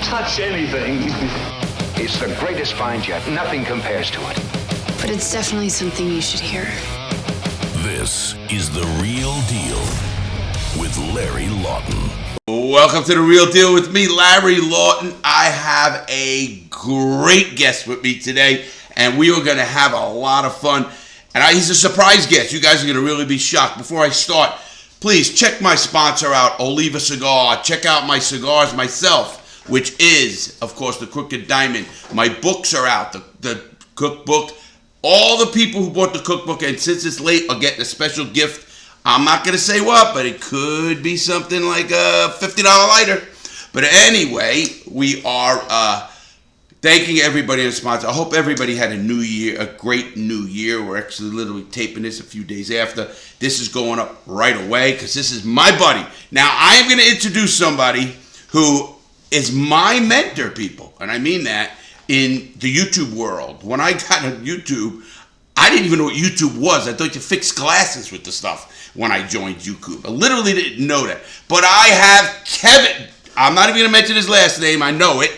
touch anything. It's the greatest find yet. Nothing compares to it. But it's definitely something you should hear. This is The Real Deal with Larry Lawton. Welcome to The Real Deal with me, Larry Lawton. I have a great guest with me today, and we are going to have a lot of fun. And he's a surprise guest. You guys are going to really be shocked. Before I start, please check my sponsor out, Oliva Cigar. Check out my cigars myself, which is, of course, the Crooked Diamond. My books are out, the cookbook. All the people who bought the cookbook, and since it's late, are getting a special gift. I'm not going to say what, but it could be something like a $50 lighter. But anyway, we are thanking everybody and sponsor. I hope everybody had a new year, a great new year. We're actually literally taping this a few days after. This is going up right away because this is my buddy. Now, I am going to introduce somebody who is my mentor, people. And I mean that in the YouTube world. When I got on YouTube, I didn't even know what YouTube was. I thought you fixed glasses with the stuff when I joined YouTube. I literally didn't know that. But I have Kevin. I'm not even going to mention his last name. I know it.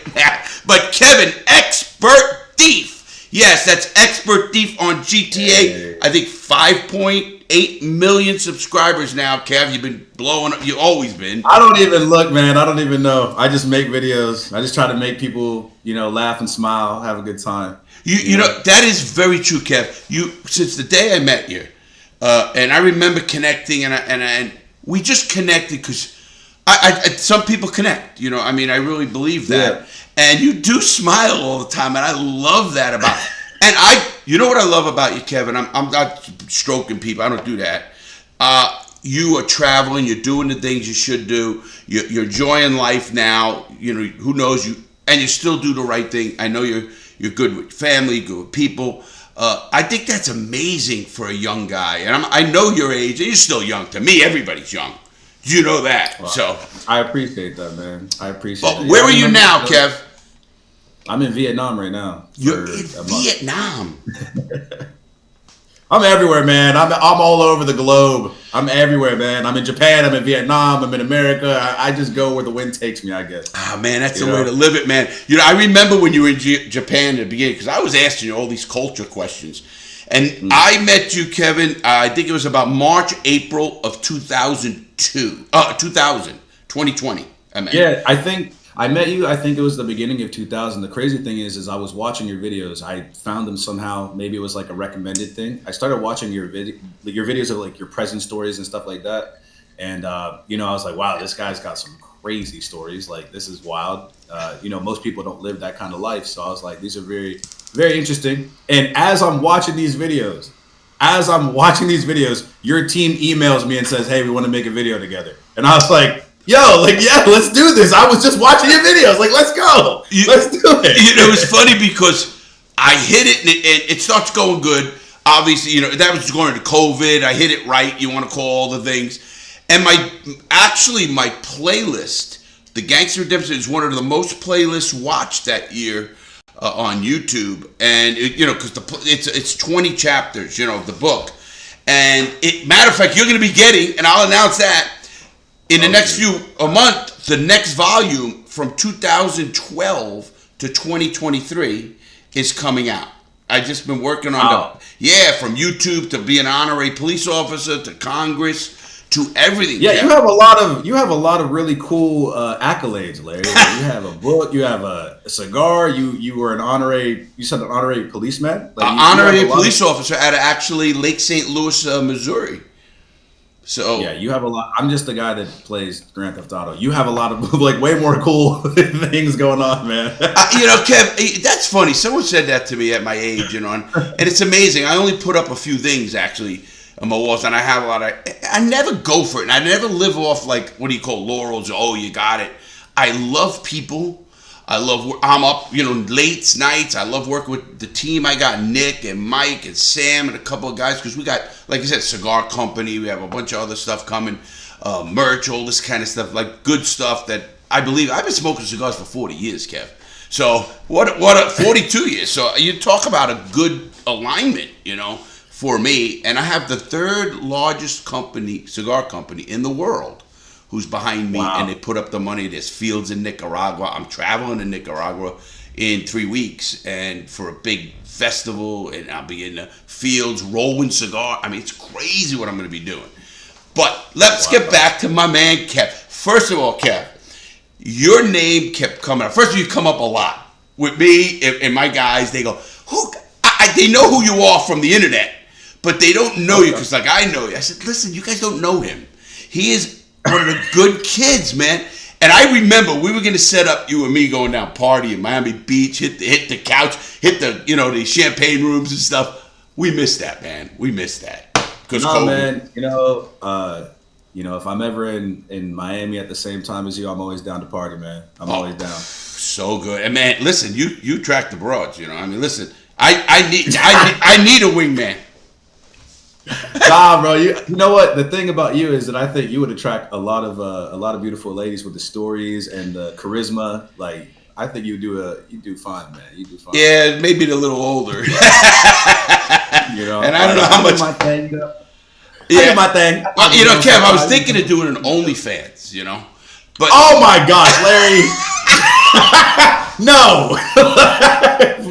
But Kevin, XpertThief. Yes, that's XpertThief on GTA. Hey. I think 5.8 million subscribers now. Kev, you've been blowing up. You've always been. I don't even look, man. I don't even know. I just make videos. I just try to make people, laugh and smile, have a good time. You know, that is very true, Kev. Since the day I met you, and I remember connecting, and we just connected because some people connect. I really believe that. Yeah. And you do smile all the time, and I love that about. And you know what I love about you, Kevin? I'm not stroking people. I don't do that. You are traveling. You're doing the things you should do. You're enjoying life now. Who knows you, and you still do the right thing. I know you're good with family, good with people. I think that's amazing for a young guy. And I know your age, and you're still young. To me, everybody's young. You know that. Well, so I appreciate that, man. I appreciate it. Where are you now, Kev? I'm in Vietnam right now. You're in Vietnam. I'm everywhere, man. I'm all over the globe. I'm everywhere, man. I'm in Japan. I'm in Vietnam. I'm in America. I just go where the wind takes me, I guess. Ah, man, that's the way to live it, man. I remember when you were in Japan at the beginning, because I was asking you all these culture questions. And I met you, Kevin, I think it was about March, April of 2020. I met you. Yeah, I think I met you. I think it was the beginning of 2000. The crazy thing is I was watching your videos. I found them somehow. Maybe it was like a recommended thing. I started watching your videos of like your present stories and stuff like that. And, I was like, wow, this guy's got some crazy stories. Like, this is wild. Most people don't live that kind of life. So I was like, these are very, very interesting. And as I'm watching these videos, your team emails me and says, hey, we want to make a video together. And I was like, yo, yeah, let's do this. I was just watching your videos. Like, let's go. Let's do it. It was funny because I hit it and it starts going good. Obviously, that was going into COVID. I hit it right. You want to call all the things. And my playlist, The Gangster Redemption, is one of the most playlists watched that year on YouTube. And, because it's 20 chapters, of the book. And matter of fact, you're going to be getting, and I'll announce that, in the next a month, the next volume from 2012 to 2023 is coming out. I've just been working on from YouTube to be an honorary police officer to Congress to everything. Yeah, you have a lot of really cool accolades, Larry. You have a book, you have a cigar, you were an honorary policeman? Honorary police officer at actually Lake St. Louis, Missouri. So yeah, you have a lot. I'm just the guy that plays Grand Theft Auto. You have a lot of way more cool things going on, man. Kev, that's funny. Someone said that to me at my age, and it's amazing. I only put up a few things actually on my walls, and I have a lot of. I never go for it, and I never live off laurels. Oh, you got it. I love people. I'm up, late nights. I love working with the team. I got Nick and Mike and Sam and a couple of guys because we got, like I said, cigar company. We have a bunch of other stuff coming, merch, all this kind of stuff, like good stuff that I believe. I've been smoking cigars for 40 years, Kev. So what 42 years. So you talk about a good alignment, for me. And I have the third largest cigar company in the world, who's behind me, and they put up the money. There's fields in Nicaragua. I'm traveling to Nicaragua in 3 weeks, and for a big festival, and I'll be in the fields rolling cigar. I mean, it's crazy what I'm going to be doing. But let's get back to my man Kev. First of all, Kev, your name kept coming up. First of all, you come up a lot with me and my guys. They go, they know who you are from the internet, but they don't know you because, like, I know you. I said, listen, you guys don't know him. He is one of the good kids, man. And I remember we were going to set up you and me going down party in Miami Beach, hit the couch, hit the the champagne rooms and stuff. We missed that, man. We missed that. No, man. If I'm ever in Miami at the same time as you, I'm always down to party, man. I'm always down. So good. And man, listen, you attract the broads. I mean, listen, I need a wingman. Nah, bro. You know what? The thing about you is that I think you would attract a lot of beautiful ladies with the stories and the charisma. Like, I think you do fine, man. You do fine. Yeah, maybe a little older. And I don't know how much. My thing, Yeah, my thing. Kev, I was thinking of doing an OnlyFans. But oh my gosh, Larry. No.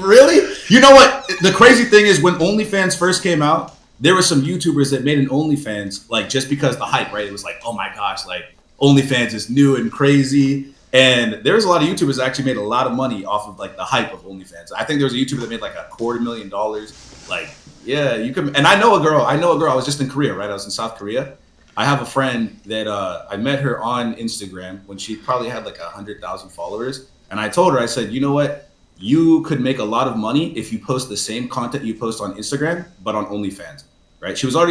Really? You know what? The crazy thing is, when OnlyFans first came out, there were some YouTubers that made an OnlyFans, like, just because the hype, right? It was like, oh my gosh, like, OnlyFans is new and crazy. And there's a lot of YouTubers that actually made a lot of money off of, like, the hype of OnlyFans. I think there was a YouTuber that made like $250,000. Like, yeah, you could. And I know a girl. I was just in Korea, right? I was in South Korea. I have a friend that I met her on Instagram when she probably had like 100,000 followers. And I told her, I said, you know what? You could make a lot of money if you post the same content you post on Instagram, but on OnlyFans, right? She's a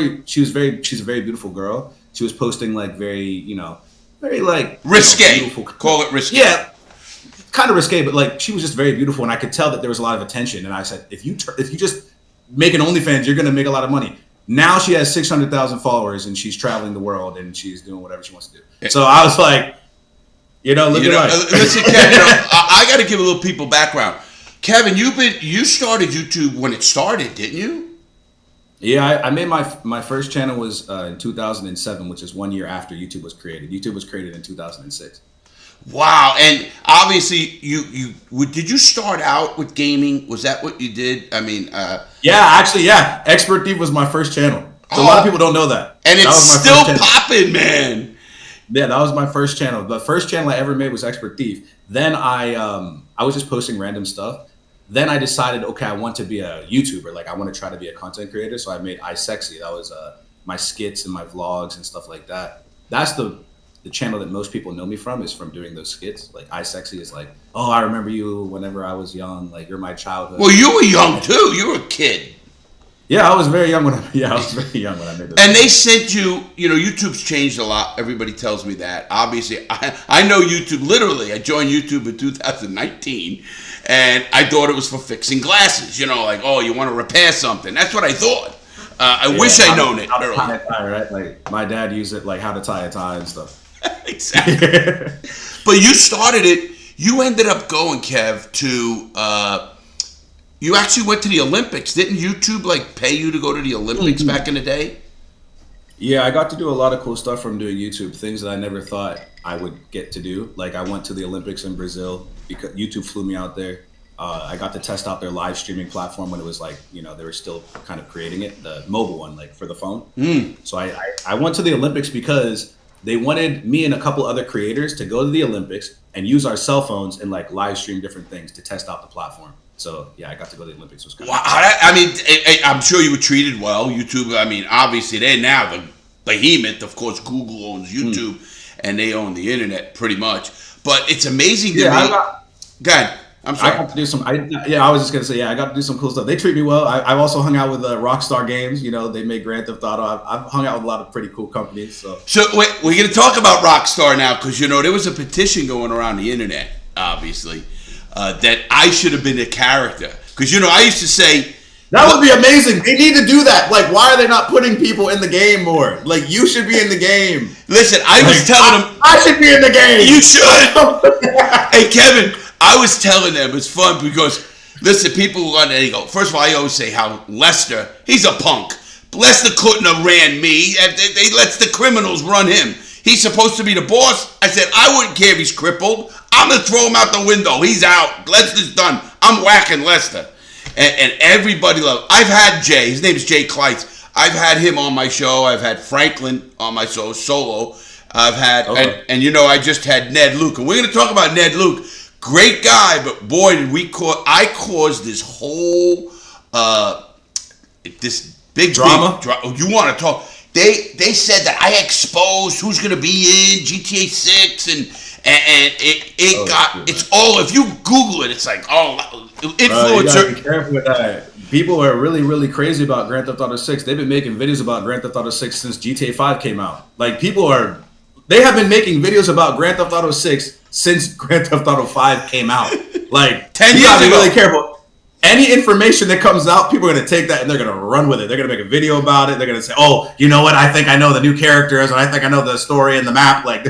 very beautiful girl. She was posting like very like risque. Call it risque. Yeah, kind of risque, but like, she was just very beautiful, and I could tell that there was a lot of attention. And I said, if you just make an OnlyFans, you're gonna make a lot of money. Now she has 600,000 followers, and she's traveling the world, and she's doing whatever she wants to do. Yeah. So I was like, listen, Kevin, I got to give a little people background. Kevin, you started YouTube when it started, didn't you? Yeah, I made my first channel was in 2007, which is 1 year after YouTube was created. YouTube was created in 2006. Wow, and obviously did you start out with gaming? Was that what you did? I mean, yeah, XpertThief was my first channel. So a lot of people don't know that. And it's still popping, man. Yeah, that was my first channel. The first channel I ever made was XpertThief. Then I was just posting random stuff. Then I decided, okay, I want to be a YouTuber. Like, I want to try to be a content creator. So I made iSexy. That was my skits and my vlogs and stuff like that. That's the channel that most people know me from, is from doing those skits. Like, iSexy is like, oh, I remember you whenever I was young. Like, you're my childhood. Well, you were young too. You were a kid. Yeah, I was very young when I made those. And they sent you, YouTube's changed a lot. Everybody tells me that. Obviously, I know YouTube. Literally, I joined YouTube in 2019, and I thought it was for fixing glasses. Like, oh, you want to repair something. That's what I thought. I wish I'd known it earlier. Right? Like, my dad used it, like how to tie a tie and stuff. Exactly. But you started it. You ended up going, Kev, to... You actually went to the Olympics. Didn't YouTube pay you to go to the Olympics back in the day? Yeah, I got to do a lot of cool stuff from doing YouTube, things that I never thought I would get to do. Like, I went to the Olympics in Brazil because YouTube flew me out there. I got to test out their live streaming platform when it was like, they were still kind of creating it, the mobile one, like for the phone. So I went to the Olympics because they wanted me and a couple other creators to go to the Olympics and use our cell phones and like live stream different things to test out the platform. So yeah, I got to go to the Olympics. It was good. Wow, I mean, I'm sure you were treated well. YouTube, I mean, obviously they're now the behemoth. Of course, Google owns YouTube, and they own the internet pretty much. But it's amazing to me. Go ahead. I'm sorry. I got to do some. I was just gonna say, I got to do some cool stuff. They treat me well. I've also hung out with Rockstar Games. They make Grand Theft Auto. I've hung out with a lot of pretty cool companies. So wait, we're gonna talk about Rockstar now because there was a petition going around the internet, obviously. That I should have been a character. Because, I used to say... That would be amazing. They need to do that. Like, why are they not putting people in the game more? Like, you should be in the game. Listen, I was telling them... I should be in the game. You should. Hey, Kevin, I was telling them, it's fun because, listen, people they go, first of all, I always say how Lester, he's a punk. Lester couldn't have ran me. They let the criminals run him. He's supposed to be the boss. I said, I wouldn't care if he's crippled. I'm going to throw him out the window. He's out. Lester's done. I'm whacking Lester. And everybody loves. I've had Jay. His name is Jay Kleitz. I've had him on my show. I've had Franklin on my show solo. I've had, and you know, I just had Ned Luke. And we're going to talk about Ned Luke. Great guy, but boy, did I caused this whole, this big drama. You want to talk? They said that I exposed who's going to be in GTA 6 and it got it's all, if you Google it, it's like influencer. You gotta be careful with that. People are really crazy about Grand Theft Auto 6. They've been making videos about Grand Theft Auto 6 since GTA 5 came out. Like they have been making videos about Grand Theft Auto 6 since Grand Theft Auto 5 came out. Like 10 years you gotta be ago. really careful. Any information that comes out, people are going to take that and they're going to run with it. They're going to make a video about it. They're going to say, oh, you know what? I think I know the new characters and I think I know the story and the map. Like,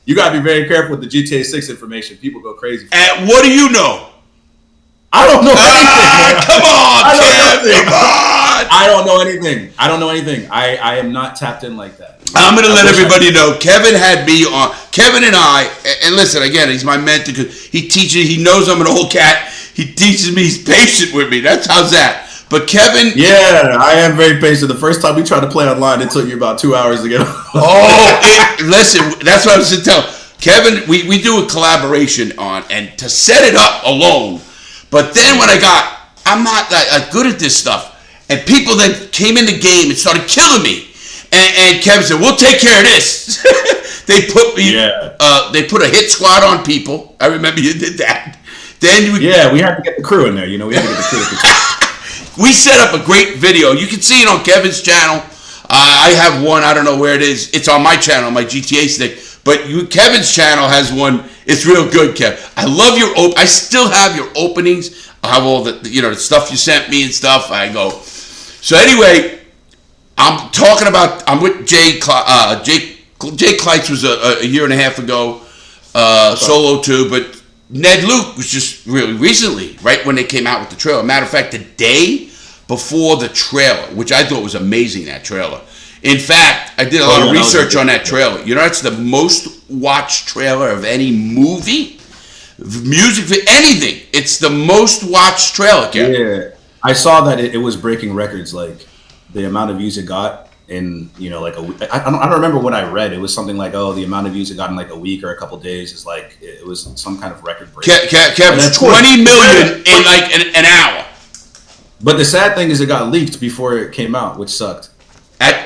you got to be very careful with the GTA 6 information. People go crazy. And what do you know? I don't know anything. Come on, I don't know anything. I don't know anything. I am not tapped in like that. I'm going to let everybody know. Kevin had me on. Kevin and I, and listen, again, he's my mentor because he teaches, he knows I'm an old cat. He teaches me, he's patient with me. How's that? But Kevin. Yeah, I am very patient. The first time we tried to play online, it took you about 2 hours to get on. Listen, that's what I was going to tell. Kevin, we do a collaboration on, and to set it up alone. But then when I'm not that good at this stuff. And people then came in the game and started killing me. And Kevin said, we'll take care of this. They put me, they put a hit squad on people. I remember you did that. Then we had to get the crew in there. You know, we had to get the crew to protect. We set up a great video. You can see it on Kevin's channel. I have one. I don't know where it is. It's on my channel, my GTA stick. But Kevin's channel has one. It's real good, Kev. I love your I still have your openings. I have all the the stuff you sent me and stuff. I go. So anyway, I'm with Jay. Jay Kleitz was a year and a half ago, solo too, but Ned Luke was just really recently, right when they came out with the trailer. Matter of fact, the day before the trailer, which I thought was amazing, that trailer. In fact, I did a lot of research on that trailer. You know, it's the most watched trailer of any movie, music, anything. It's the most watched trailer, Kevin. Yeah, I saw that it was breaking records, like the amount of views it got in, like a week. I don't remember what I read. It was something like, the amount of views it got in like a week or a couple days is like, it was some kind of record break. Kevin, 20 million in like an hour. But the sad thing is it got leaked before it came out, which sucked.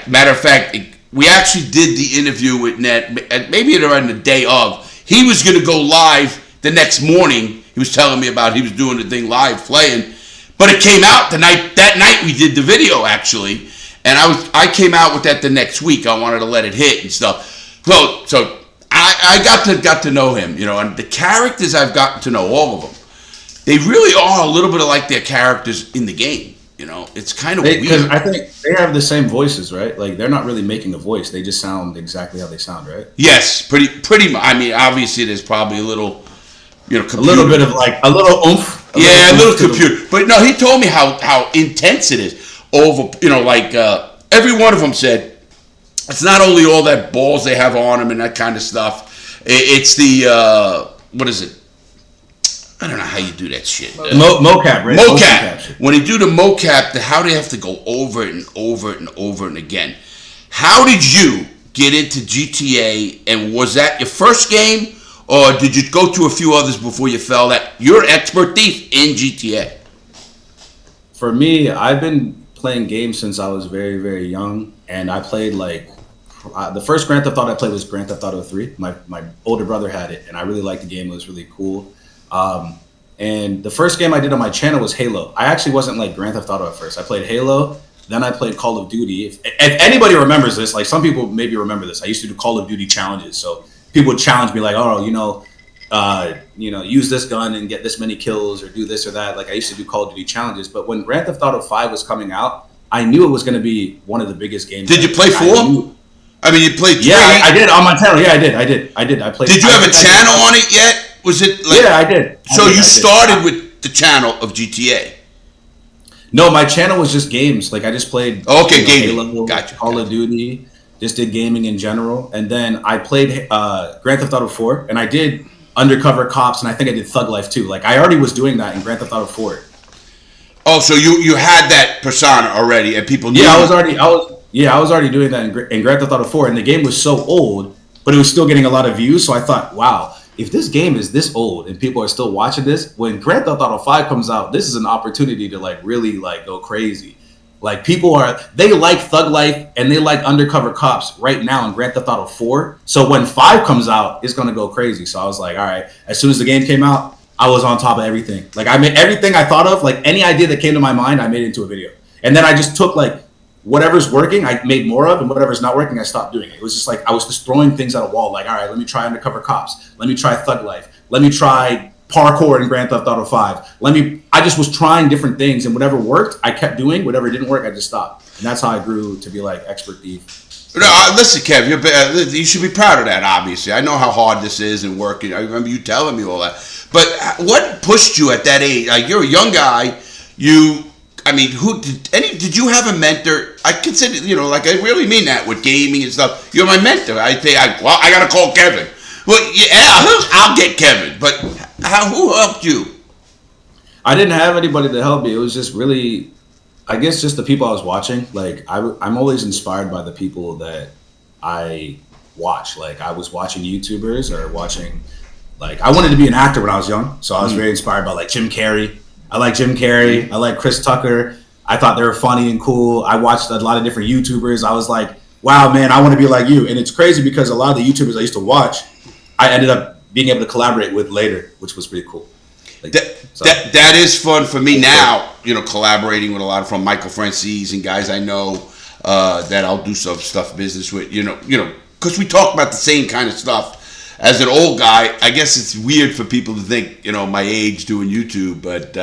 Matter of fact, we actually did the interview with Ned, maybe around the day of. He was going to go live the next morning. He was telling me about he was doing the thing live playing. But it came out that night we did the video, actually. And I came out with that the next week. I wanted to let it hit and stuff. So I got to know him, and the characters I've gotten to know, all of them. They really are a little bit like their characters in the game. It's kind of weird. Because I think they have the same voices, right? Like they're not really making a voice; they just sound exactly how they sound, right? Yes, pretty much. I mean, obviously, there's probably a little, computer. A little bit of like a little oomph. A little computer. But no, he told me how intense it is. Over, every one of them said it's not only all that balls they have on them and that kind of stuff. It's the what is it? I don't know how you do that shit. Mocap, right? Mocap. When you do the mocap, how do you have to go over it and over it and over and again? How did you get into GTA, and was that your first game, or did you go to a few others before you fell that you're expert thief in GTA? For me, I've been playing games since I was very, very young, and I played the first Grand Theft Auto I played was Grand Theft Auto 3. My older brother had it, and I really liked the game. It was really cool. And the first game I did on my channel was Halo. I actually wasn't like Grand Theft Auto at first. I played Halo, then I played Call of Duty. If anybody remembers this, like some people maybe remember this, I used to do Call of Duty challenges. So people would challenge me like, use this gun and get this many kills or do this or that. Like I used to do Call of Duty challenges. But when Grand Theft Auto 5 was coming out, I knew it was going to be one of the biggest games. Did you play 4? You played 3? Yeah, I did on my channel. Yeah, I did. I played. Did you have a channel on it yet? Was it like? Yeah, I did. So you started with the channel of GTA? No, my channel was just games. Like I just played. Okay, games. Halo, Gotcha. Call of Duty. just did gaming in general. And then I played Grand Theft Auto 4, and I did Undercover Cops, and I think I did Thug Life too. Like, I already was doing that in Grand Theft Auto 4. Oh, so you had that persona already, and people knew. Yeah, I was already doing that in Grand Theft Auto 4, and the game was so old, but it was still getting a lot of views. So I thought, wow, if this game is this old and people are still watching this, when Grand Theft Auto 5 comes out, this is an opportunity to like really like go crazy. Like, they like Thug Life and they like Undercover Cops right now in Grand Theft Auto 4. So when 5 comes out, it's gonna go crazy. So I was like, all right. As soon as the game came out, I was on top of everything. Like, I made everything I thought of, like any idea that came to my mind, I made it into a video. And then I just took like whatever's working, I made more of, and whatever's not working, I stopped doing it. It was just like I was just throwing things at a wall. Like, all right, let me try Undercover Cops. Let me try Thug Life. Let me try parkour in Grand Theft Auto 5. I just was trying different things, and whatever worked, I kept doing. Whatever didn't work, I just stopped. And that's how I grew to be like Expert Thief. No, listen, Kev, you should be proud of that, obviously. I know how hard this is and working. I remember you telling me all that. But what pushed you at that age? Like, you're a young guy. Did you have a mentor? I consider, like, I really mean that with gaming and stuff. You're my mentor. I got to call Kevin. Well, yeah, I'll get Kevin. But who helped you? I didn't have anybody to help me. It was just really, I guess, just the people I was watching. Like, I'm always inspired by the people that I watch. Like, I was watching YouTubers or watching, like, I wanted to be an actor when I was young. So I was very inspired by, like, Jim Carrey. I like Jim Carrey. I like Chris Tucker. I thought they were funny and cool. I watched a lot of different YouTubers. I was like, wow, man, I want to be like you. And it's crazy because a lot of the YouTubers I used to watch, I ended up being able to collaborate with later, which was pretty cool. Like, that is fun for me now, collaborating with a lot from Michael Francis and guys I know that I'll do some stuff business with, because we talk about the same kind of stuff. As an old guy, I guess it's weird for people to think, my age doing YouTube, but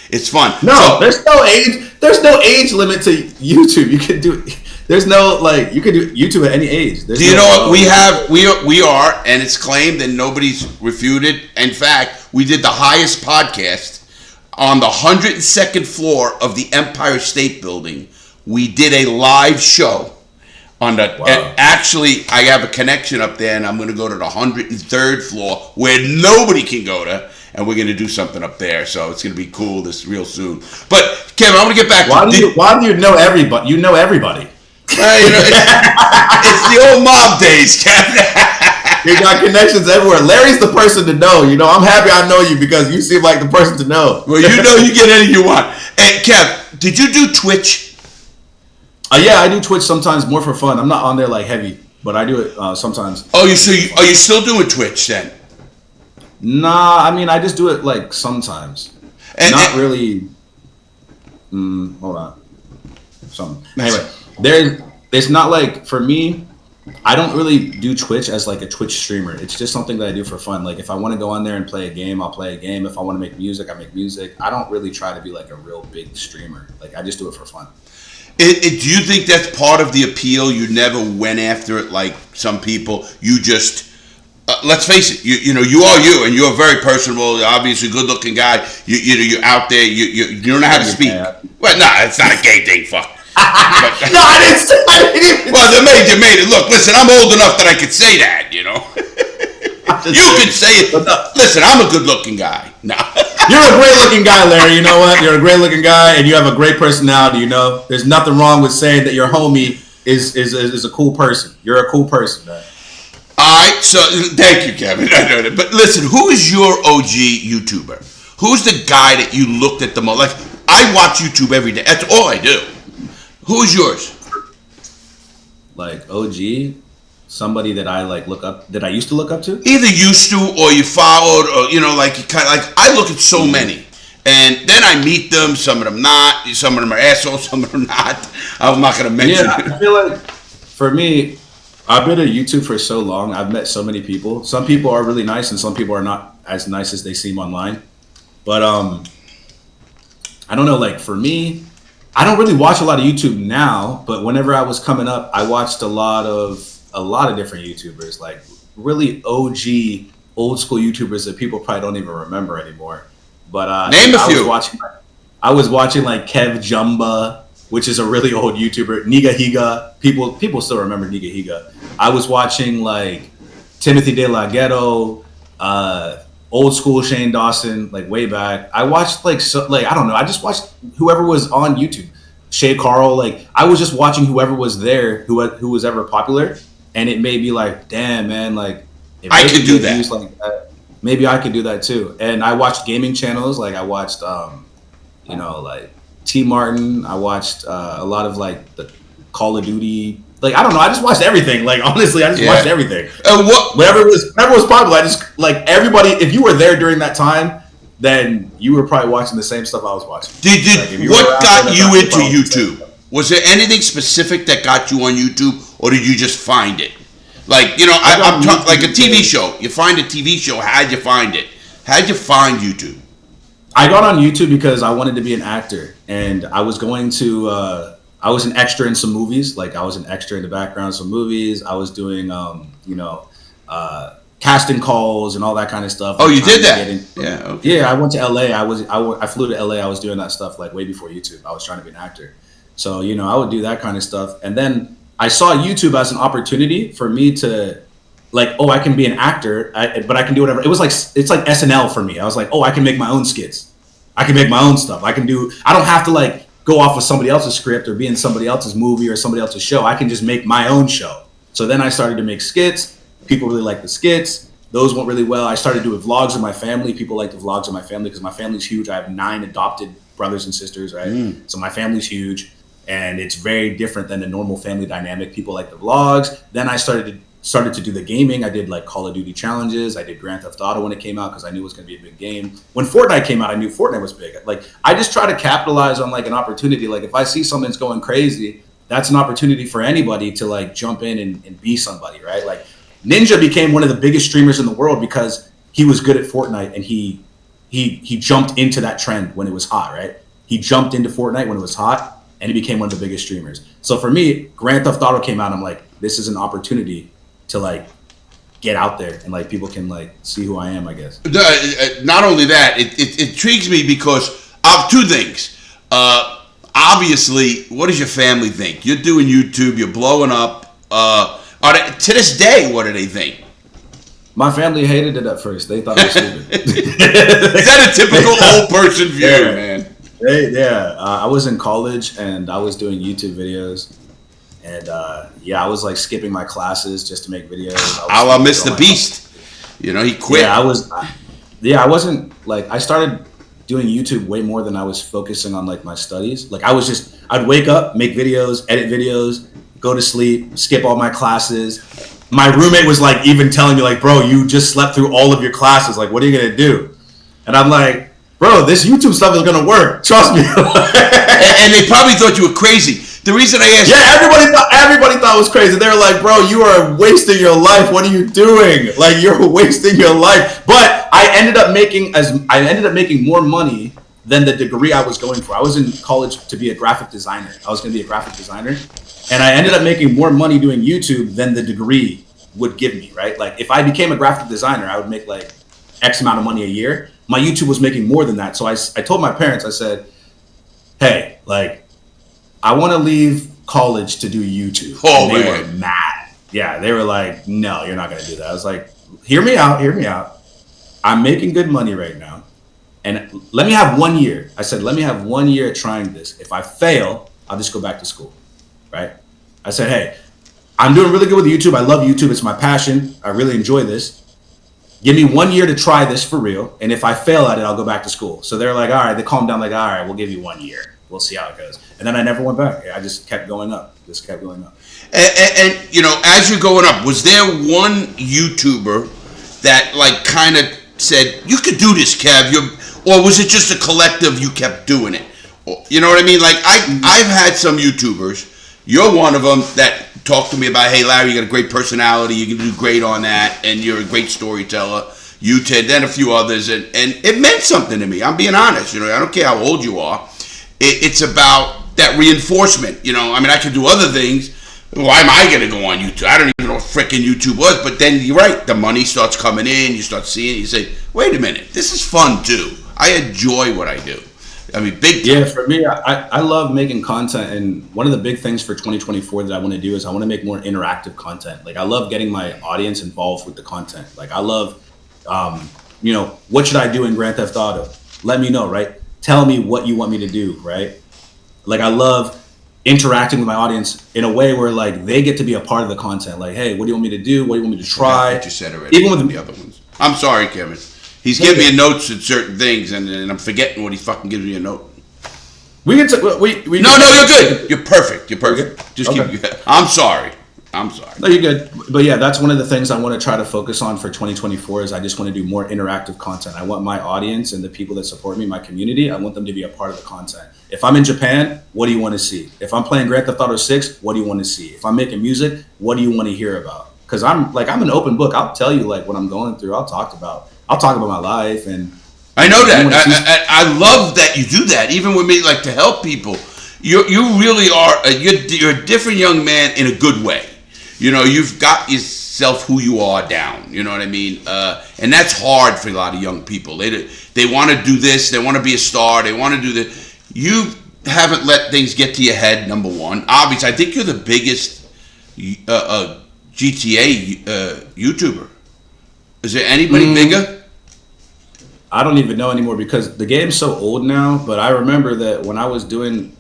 it's fun. No, there's no age. There's no age limit to YouTube. You can do. There's no you can do YouTube at any age. Do you know what we have? We are, and it's claimed, and nobody's refuted. In fact, we did the highest podcast on the 102nd floor of the Empire State Building. We did a live show. And actually, I have a connection up there, and I'm going to go to the 103rd floor where nobody can go to, and we're going to do something up there. So it's going to be cool this real soon. But Kevin, I want to get back. Why do you know everybody? You know everybody. It's the old mob days, Kevin. You got connections everywhere. Larry's the person to know. I'm happy I know you because you seem like the person to know. Well, you get anything you want. Hey, Kev, did you do Twitch? Yeah, I do Twitch sometimes more for fun. I'm not on there like heavy, but I do it sometimes. Oh, are you still doing Twitch then? Nah, I just do it like sometimes. Not really. Hold on. Anyway, it's not like, for me, I don't really do Twitch as like a Twitch streamer. It's just something that I do for fun. Like, if I want to go on there and play a game, I'll play a game. If I want to make music, I make music. I don't really try to be like a real big streamer. Like, I just do it for fun. Do you think that's part of the appeal? You never went after it like some people. You just, let's face it. You are you, and you're a very personable, obviously good-looking guy. You're out there. You don't know how to speak. Well, no, it's not a gay thing. Fuck. No, I didn't even. Well, you made it. Look, listen, I'm old enough that I could say that. You could say it. Listen, I'm a good-looking guy. No. You're a great-looking guy, Larry. You know what? You're a great-looking guy, and you have a great personality. There's nothing wrong with saying that your homie is a cool person. You're a cool person, man. All right. So, thank you, Kevin. I know that. But listen, who is your OG YouTuber? Who's the guy that you looked at the most? Like, I watch YouTube every day. That's all I do. Who is yours? Like OG. Somebody that I look up, that I used to look up to? Either used to, or you followed, or you kind of like, I look at so many, and then I meet them. Some of them not. Some of them are assholes. Some of them not. I'm not going to mention. Yeah, I feel like for me, I've been on YouTube for so long. I've met so many people. Some people are really nice, and some people are not as nice as they seem online. But I don't know. Like, for me, I don't really watch a lot of YouTube now. But whenever I was coming up, I watched a lot of different YouTubers, like really OG, old school YouTubers that people probably don't even remember anymore. But name a few. I was watching like Kev Jumba, which is a really old YouTuber. Niga Higa. People still remember Niga Higa. I was watching like Timothy De La Ghetto, old school Shane Dawson, like way back. I watched I don't know. I just watched whoever was on YouTube. Shay Carl, like I was just watching whoever was there, who was ever popular, and it made me like, damn man, like if I could do that. Like that, maybe I could do that too. And I watched gaming channels, like I watched, like T Martin. I watched a lot of like the Call of Duty. Like I don't know, I just watched everything. Like honestly, I just watched everything. Whatever was popular, I just like everybody. If you were there during that time, then you were probably watching the same stuff I was watching. What got you into YouTube? Was there anything specific that got you on YouTube, or did you just find it? Like, I'm talking like a TV show. You find a TV show. How'd you find it? How'd you find YouTube? I got on YouTube because I wanted to be an actor, and I was going to. I was an extra in some movies. Like I was an extra in the background of some movies. I was doing, casting calls and all that kind of stuff. Oh, you did that? Yeah. Okay. Yeah, I went to LA. I flew to LA. I was doing that stuff like way before YouTube. I was trying to be an actor. So, I would do that kind of stuff. And then I saw YouTube as an opportunity for me to like, I can be an actor, but I can do whatever. It's like SNL for me. I was like, I can make my own skits. I can make my own stuff. I don't have to like go off of somebody else's script or be in somebody else's movie or somebody else's show. I can just make my own show. So then I started to make skits. People really liked the skits. Those went really well. I started doing vlogs of my family. People like the vlogs of my family because my family's huge. I have 9 adopted brothers and sisters, right? So my family's huge, and it's very different than the normal family dynamic. People like the vlogs. Then I started to do the gaming. I did like Call of Duty challenges. I did Grand Theft Auto when it came out because I knew it was going to be a big game. When Fortnite came out, I knew Fortnite was big. Like I just try to capitalize on like an opportunity. Like if I see something's going crazy, that's an opportunity for anybody to like jump in and be somebody, right? Like Ninja became one of the biggest streamers in the world because he was good at Fortnite and he jumped into that trend when it was hot, right? He jumped into Fortnite when it was hot and he became one of the biggest streamers. So for me, Grand Theft Auto came out and I'm like, this is an opportunity to like get out there and like people can like see who I am, I guess. Not only that, it intrigues me because of 2 things. Obviously, what does your family think? You're doing YouTube, you're blowing up. To this day, what do they think? My family hated it at first. They thought it was stupid. Is that a typical old person view, man? I was in college and I was doing YouTube videos. And I was like skipping my classes just to make videos. I was Mr. Beast. He quit. I wasn't like, I started doing YouTube way more than I was focusing on like my studies. Like I'd wake up, make videos, edit videos, go to sleep, skip all my classes. My roommate was like even telling me like, bro, you just slept through all of your classes. Like, what are you going to do? And I'm like, bro, this YouTube stuff is going to work. Trust me. and they probably thought you were crazy. The reason I asked... Yeah, everybody thought it was crazy. They were like, bro, you are wasting your life. What are you doing? Like, you're wasting your life. But I ended up making more money than the degree I was going for. I was in college to be a graphic designer. I was going to be a graphic designer. And I ended up making more money doing YouTube than the degree would give me, right? Like, if I became a graphic designer, I would make like X amount of money a year. My YouTube was making more than that. So I told my parents, I said, hey, like, I want to leave college to do YouTube. Oh, and they were mad. Yeah, they were like, no, you're not going to do that. I was like, hear me out. I'm making good money right now. And let me have 1 year. I said, let me have 1 year trying this. If I fail, I'll just go back to school, right? I said, hey, I'm doing really good with YouTube. I love YouTube. It's my passion. I really enjoy this. Give me 1 year to try this for real. And if I fail at it, I'll go back to school. So they're like, all right. They calmed down like, all right, we'll give you 1 year. We'll see how it goes. And then I never went back. I just kept going up. And as you're going up, was there one YouTuber that like kind of said, you could do this, Kev? Or was it just a collective, you kept doing it? You know what I mean? Like, I've had some YouTubers. You're one of them that talked to me about, hey, Larry, you got a great personality. You can do great on that. And you're a great storyteller. You, Ted, then a few others. And it meant something to me. I'm being honest. I don't care how old you are. It's about that reinforcement. I mean, I could do other things. Why am I going to go on YouTube? I don't even know what frickin' YouTube was. But then you're right. The money starts coming in. You start seeing it. You say, wait a minute. This is fun, too. I enjoy what I do. I mean, big time. Yeah, for me, I love making content, and one of the big things for 2024 that I want to do is I want to make more interactive content. Like I love getting my audience involved with the content. Like I love, what should I do in Grand Theft Auto? Let me know, right? Tell me what you want me to do, right? Like I love interacting with my audience in a way where like they get to be a part of the content. Like, hey, what do you want me to do? What do you want me to try? What you said already. Even with the other ones. I'm sorry, Kevin. He's giving me notes at certain things, and I'm forgetting what he fucking gives me a note. We can. No, you're good. You're perfect. You're perfect. Okay. Just keep. I'm sorry. No, you're good. But yeah, that's one of the things I want to try to focus on for 2024 is I just want to do more interactive content. I want my audience and the people that support me, my community, I want them to be a part of the content. If I'm in Japan, what do you want to see? If I'm playing Grand Theft Auto 6, what do you want to see? If I'm making music, what do you want to hear about? Because I'm an open book. I'll tell you like what I'm going through. I'll talk about my life, and I know that. I love that you do that, even with me, like to help people. You really are. You're a different young man in a good way. You've got yourself who you are down. You know what I mean? And that's hard for a lot of young people. They want to do this. They want to be a star. They want to do this. You haven't let things get to your head. Number one, obviously, I think you're the biggest GTA YouTuber. Is there anybody bigger? I don't even know anymore because the game's so old now. But I remember that when I was doing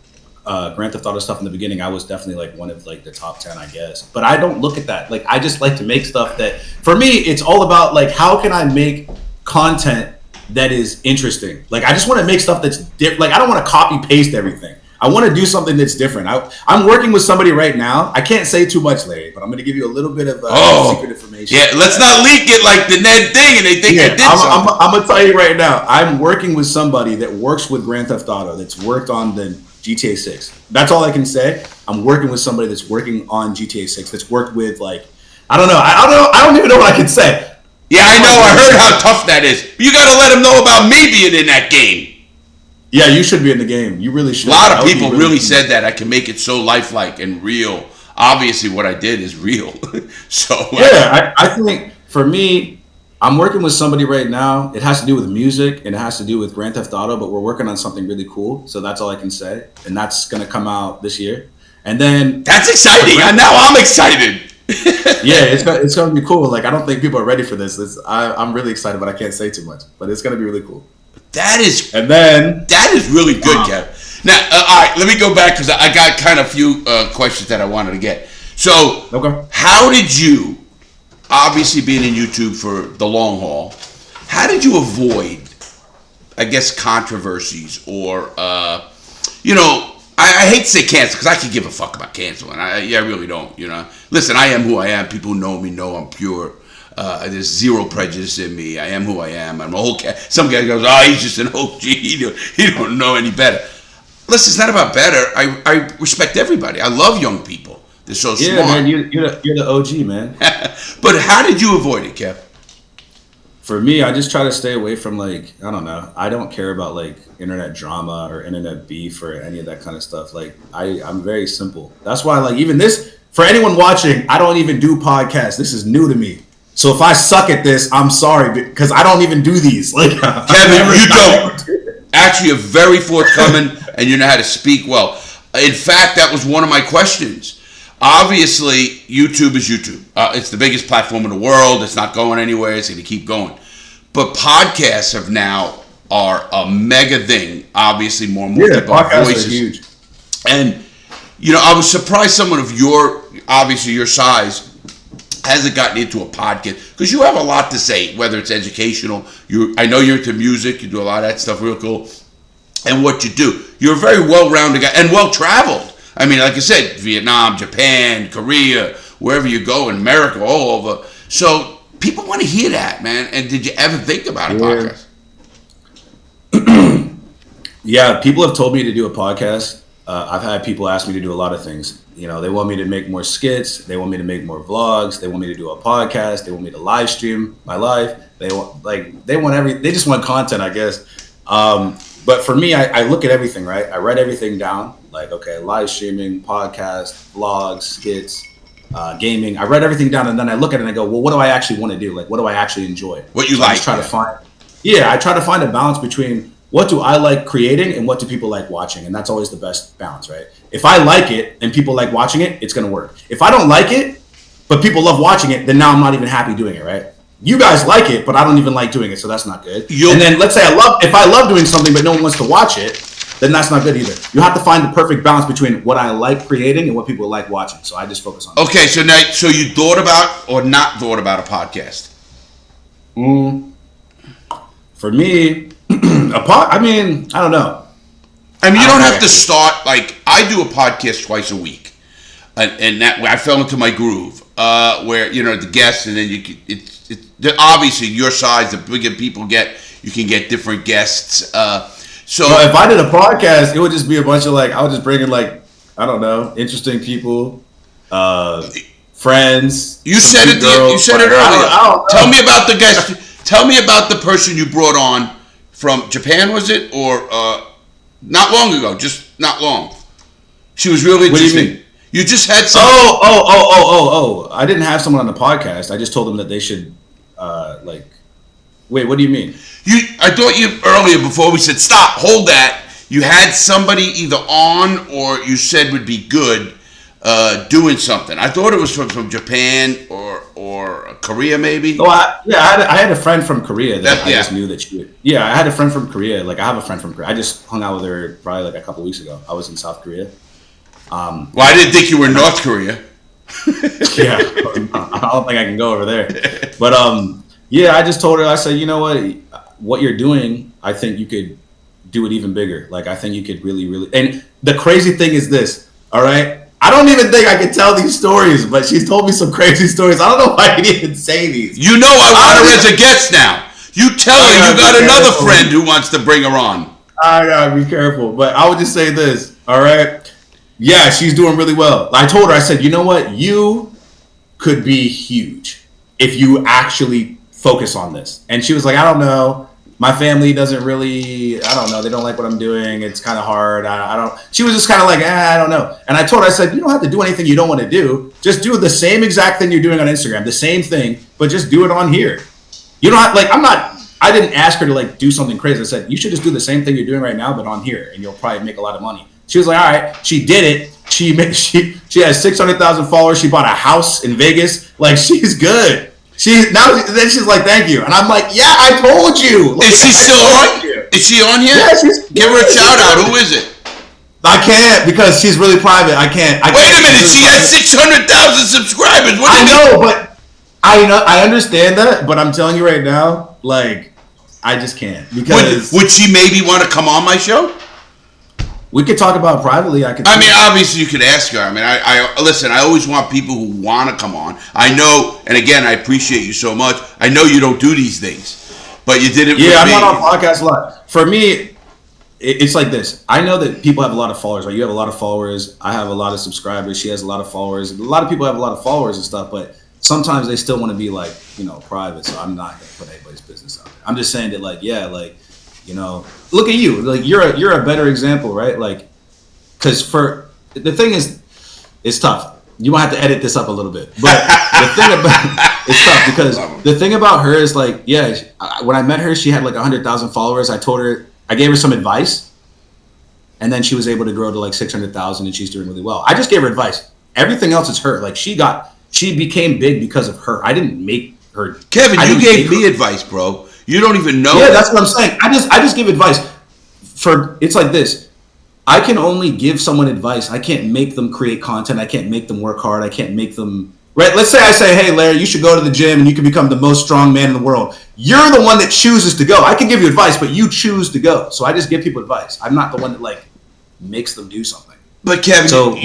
Grand Theft Auto stuff in the beginning, I was definitely like one of like the top 10, I guess. But I don't look at that. Like I just like to make stuff that, for me, it's all about like how can I make content that is interesting. Like I just want to make stuff that's different. Like I don't want to copy paste everything. I want to do something that's different. I'm working with somebody right now. I can't say too much, Larry, but I'm going to give you a little bit of secret information. Yeah, let's not leak it like the Ned thing and they think I did something. I'm going to tell you right now. I'm working with somebody that works with Grand Theft Auto, that's worked on the GTA 6. That's all I can say. I'm working with somebody that's working on GTA 6, that's worked with like, I don't know. I don't even know what I can say. Yeah, I know. I heard how tough that is. But you got to let them know about me being in that game. Yeah, you should be in the game. You really should. A lot of people really said that. I can make it so lifelike and real. Obviously, what I did is real. So yeah, I think for me, I'm working with somebody right now. It has to do with music and it has to do with Grand Theft Auto, but we're working on something really cool. So that's all I can say. And that's going to come out this year. And then... That's exciting. Now I'm excited. Yeah, it's going to be cool. Like, I don't think people are ready for this. I'm really excited, but I can't say too much. But it's going to be really cool. That is really good, Kev. Now, all right, let me go back because I got kind of a few questions that I wanted to get. So, How did you, obviously being in YouTube for the long haul, how did you avoid, I guess, controversies or, I hate to say cancel because I could give a fuck about canceling. I really don't, Listen, I am who I am. People who know me know I'm pure. There's zero prejudice in me. I am who I am. I'm a whole cat. Some guy goes, "Oh, he's just an OG. He don't know any better." Listen, it's not about better. I respect everybody. I love young people. They're so smart. Yeah, man, you're the OG, man. But how did you avoid it, Kev? For me, I just try to stay away from like, I don't know. I don't care about like internet drama or internet beef or any of that kind of stuff. Like I'm very simple. That's why like even this, for anyone watching, I don't even do podcasts. This is new to me. So if I suck at this, I'm sorry because I don't even do these. Like Kevin, you don't. Actually, you're very forthcoming and you know how to speak well. In fact, that was one of my questions. Obviously, YouTube is YouTube. It's the biggest platform in the world. It's not going anywhere. It's going to keep going. But podcasts are a mega thing. Obviously, more and more people have voices. Are huge. And, I was surprised someone of your size hasn't gotten into a podcast because you have a lot to say, whether it's educational. I know you're into music. You do a lot of that stuff real cool. And what you do. You're a very well-rounded guy and well-traveled. I mean, like I said, Vietnam, Japan, Korea, wherever you go, in America, all over. So people want to hear that, man. And did you ever think about a podcast? Yeah, people have told me to do a podcast. I've had people ask me to do a lot of things. They want me to make more skits. They want me to make more vlogs. They want me to do a podcast. They want me to live stream my life. They just want content, I guess. But for me, I look at everything, right? I write everything down. Like, okay, live streaming, podcast, vlogs, skits, gaming. I write everything down and then I look at it and I go, well, what do I actually want to do? Like, what do I actually enjoy? What you so like? I try to find a balance between what do I like creating and what do people like watching? And that's always the best balance, right? If I like it and people like watching it, it's going to work. If I don't like it, but people love watching it, then now I'm not even happy doing it, right? You guys like it, but I don't even like doing it, so that's not good. And then let's say if I love doing something, but no one wants to watch it, then that's not good either. You have to find the perfect balance between what I like creating and what people like watching. So I just focus on that. Okay, so you thought about or not thought about a podcast? For me, I mean, I don't know. I mean, you don't have to start, like, I do a podcast twice a week. And that I fell into my groove, where, you know, the guests, and then it's obviously your size, the bigger people get, you can get different guests. So if I did a podcast, it would just be a bunch of, like, I would just bring in, like, I don't know, interesting people, friends. You said it. You said it earlier. I don't Tell me about the guest. Tell me about the person you brought on from Japan. Was it or not long ago? Just not long. She was really interesting. What do you mean? You just had some. Oh! I didn't have someone on the podcast. I just told them that they should, like. Wait, what do you mean? I thought you earlier before we said stop. Hold that. You had somebody either on or you said would be good doing something. I thought it was from Japan or Korea maybe. Oh, I had a friend from Korea that I just knew that she would. Yeah, I had a friend from Korea. Like, I have a friend from Korea. I just hung out with her probably like a couple weeks ago. I was in South Korea. Well, I didn't think you were in North Korea. Yeah, I don't think I can go over there. But yeah, I just told her. I said, you know what you're doing, I think you could do it even bigger. Like, I think you could really. And the crazy thing is this. All right. I don't even think I can tell these stories, but she's told me some crazy stories. I don't know if I can even say these. You know I want her as a guest now. You tell her you got another friend who wants to bring her on. I gotta be careful, but I would just say this, all right? Yeah, she's doing really well. I told her, I said, you know what? You could be huge if you actually focus on this. And she was like, I don't know. My family doesn't really, I don't know. They don't like what I'm doing. It's kind of hard. I don't. She was just kind of like, I don't know. And I told her, I said, you don't have to do anything you don't want to do. Just do the same exact thing you're doing on Instagram, the same thing, but just do it on here. You don't have, like, I didn't ask her to, like, do something crazy. I said, you should just do the same thing you're doing right now, but on here, and you'll probably make a lot of money. She was like, all right. She did it. She has 600,000 followers. She bought a house in Vegas. Like, she's good. Then she's like, thank you. And I'm like, yeah, I told you. Like, is she still on? Is she on here? Yeah, give her a shout out. Who is it? I can't because she's really private. I can't. Wait a minute. She has 600,000 subscribers. What do you mean? But I understand that. But I'm telling you right now, like, I just can't. Because would she maybe want to come on my show? We could talk about it privately. I mean, obviously, you could ask her. I mean, I listen. I always want people who want to come on. I know, and again, I appreciate you so much. I know you don't do these things, but you did it. Yeah, I'm not on podcasts a lot. For me, it's like this. I know that people have a lot of followers. Right? You have a lot of followers. I have a lot of subscribers. She has a lot of followers. A lot of people have a lot of followers and stuff, but sometimes they still want to be like, private. So I'm not gonna put anybody's business out there. I'm just saying that, like, yeah, like. Look at you. Like, you're a better example, right? Like, because for the thing is, it's tough. You might have to edit this up a little bit, but the thing about it's tough because the thing about her is, like, yeah, when I met her, she had like 100,000 followers. I gave her some advice, and then she was able to grow to like 600,000, and she's doing really well. I just gave her advice. Everything else is her. Like, she became big because of her. I didn't make her. Kevin, you gave me advice, bro. You don't even know. Yeah, that's what I'm saying. I just give advice. It's like this. I can only give someone advice. I can't make them create content. I can't make them work hard. I can't make them. Right? Let's say I say, hey, Larry, you should go to the gym and you can become the most strong man in the world. You're the one that chooses to go. I can give you advice, but you choose to go. So I just give people advice. I'm not the one that, like, makes them do something. But Kevin,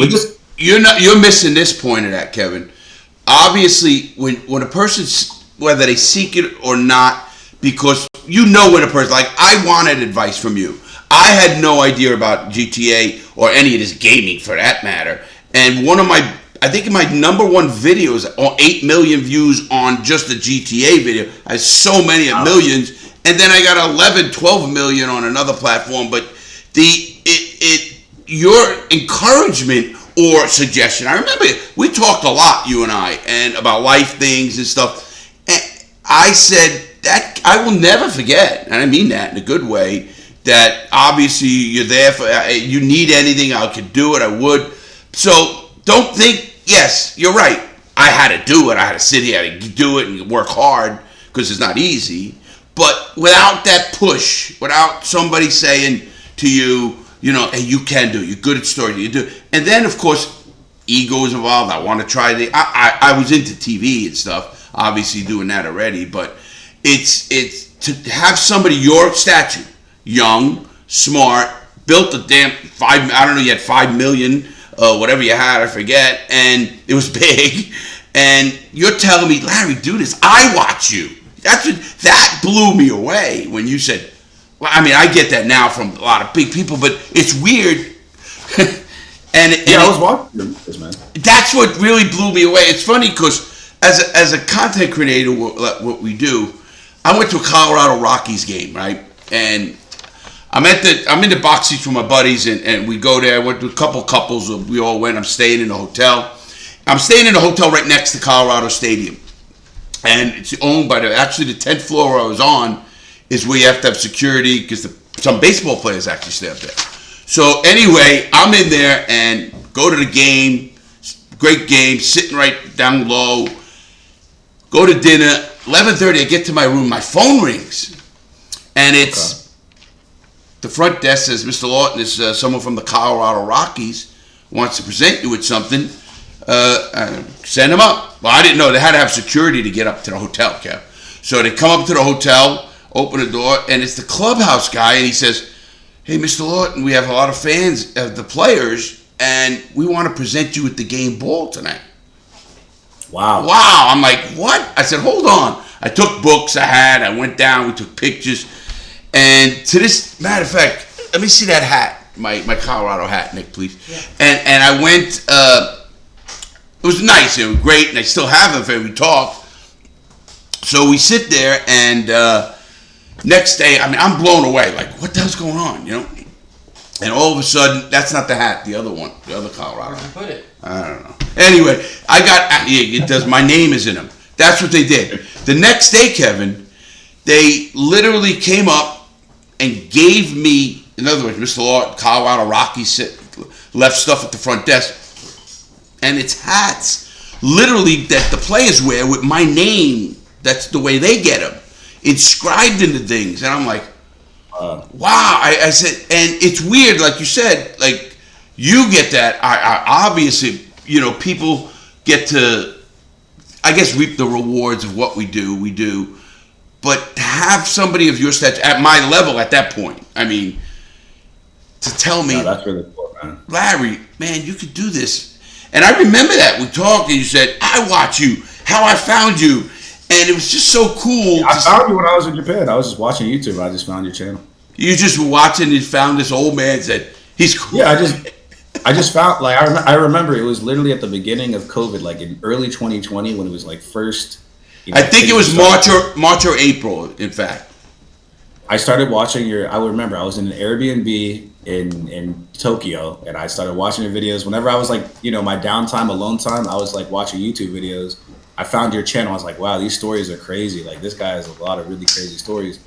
you're missing this point of that, Kevin. Obviously, when a person, whether they seek it or not, because when a person, like, I wanted advice from you. I had no idea about GTA or any of this gaming for that matter. And one of I think my number one videos, 8 million views on just the GTA video. I have so many millions. And then I got 11, 12 million on another platform. But your encouragement or suggestion, I remember we talked a lot, you and I, and about life things and stuff. And I said, that I will never forget, and I mean that in a good way, that obviously you're there for. You need anything, I could do it. I would. So don't think. Yes, you're right. I had to do it. I had to sit here, I had to do it and work hard because it's not easy. But without that push, without somebody saying to you, you know, hey, you can do it. You're good at stories. You do. And then, of course, ego is involved. I want to try the. I was into TV and stuff. Obviously, doing that already. But it's to have somebody your stature, young, smart, built a damn five. I don't know. You had 5 million, whatever you had. I forget. And it was big. And you're telling me, Larry, do this. I watch you. That blew me away when you said. Well, I mean, I get that now from a lot of big people, but it's weird. I was watching this, man. That's what really blew me away. It's funny because as a content creator, what we do, I went to a Colorado Rockies game, right? And I'm in the box seats with my buddies, and we go there. I went to a couple couples. We all went. I'm staying in a hotel. I'm staying in a hotel right next to Colorado Stadium, and it's owned by the 10th floor where I was on is where you have to have security because some baseball players actually stay up there. So anyway, I'm in there and go to the game, great game, sitting right down low, go to dinner, 11:30, I get to my room, my phone rings, and it's the front desk says, Mr. Lawton, is someone from the Colorado Rockies wants to present you with something, send him up. Well, I didn't know, they had to have security to get up to the hotel, Kev. So they come up to the hotel, open the door, and it's the clubhouse guy, and he says, hey, Mr. Lawton, we have a lot of fans of the players, and we want to present you with the game ball tonight. Wow. I'm like, what? I said, hold on. I took books I went down, we took pictures, and to this, matter of fact, let me see that hat, my Colorado hat, Nick, please. Yeah. And I went, it was nice, it was great, and I still have it, and we talk. So we sit there, and next day, I mean, I'm blown away. Like, what the hell's going on, you know? And all of a sudden, that's not the hat, the other one, the other Colorado. Where'd you put it? I don't know. Anyway, it does, my name is in them. That's what they did. The next day, Kevin, they literally came up and gave me, in other words, Mr. Lawton, Colorado Rockies left stuff at the front desk. And it's hats, literally, that the players wear with my name. That's the way they get them. Inscribed into things, and I'm like, wow. I said, and it's weird, like you said, like you get that. I obviously, you know, people get to, I guess, reap the rewards of what we do, but to have somebody of your stature at my level at that point, I mean, to tell me, that's really cool, man. Larry, man, you could do this, and I remember that we talked, and you said, I watch you, how I found you. And it was just so cool. I found you when I was in Japan. I was just watching YouTube. I just found your channel. You just were watching and found this old man, said, he's cool. Yeah, I just found, like, I remember it was literally at the beginning of COVID, like in early 2020 when it was like first. You know, I think it was March or April, in fact. I started watching I would remember I was in an Airbnb in Tokyo, and I started watching your videos. Whenever I was like, you know, my downtime, alone time, I was like watching YouTube videos. I found your channel. I was like, wow, these stories are crazy. Like, this guy has a lot of really crazy stories.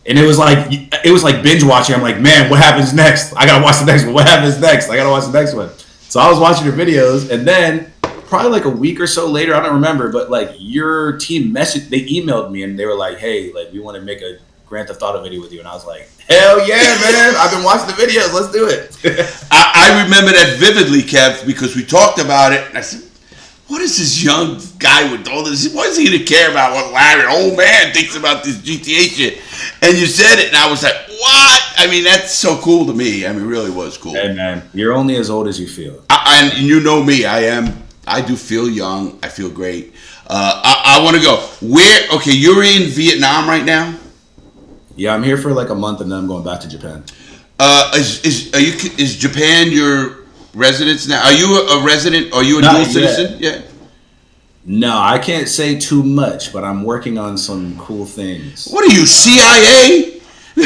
And it was like binge watching. I'm like, man, what happens next? I gotta watch the next one. What happens next? I gotta watch the next one. So I was watching your videos, and then probably like a week or so later, I don't remember, but like your team they emailed me, and they were like, hey, like, we want to make a Grand Theft Auto video with you. And I was like, hell yeah, man. I've been watching the videos. Let's do it. I remember that vividly, Kev, because we talked about it, and I said, what is this young guy with all this? Why is he going to care about what Larry, an old man, thinks about this GTA shit? And you said it, and I was like, what? I mean, that's so cool to me. I mean, it really was cool. Hey, man, you're only as old as you feel. And you know me. I do feel young. I feel great. I want to go. Okay, you're in Vietnam right now? Yeah, I'm here for like a month, and then I'm going back to Japan. Is Japan your residence now? Are you a resident? Are you a dual citizen? Yeah. No, I can't say too much, but I'm working on some cool things. What are you, CIA? No,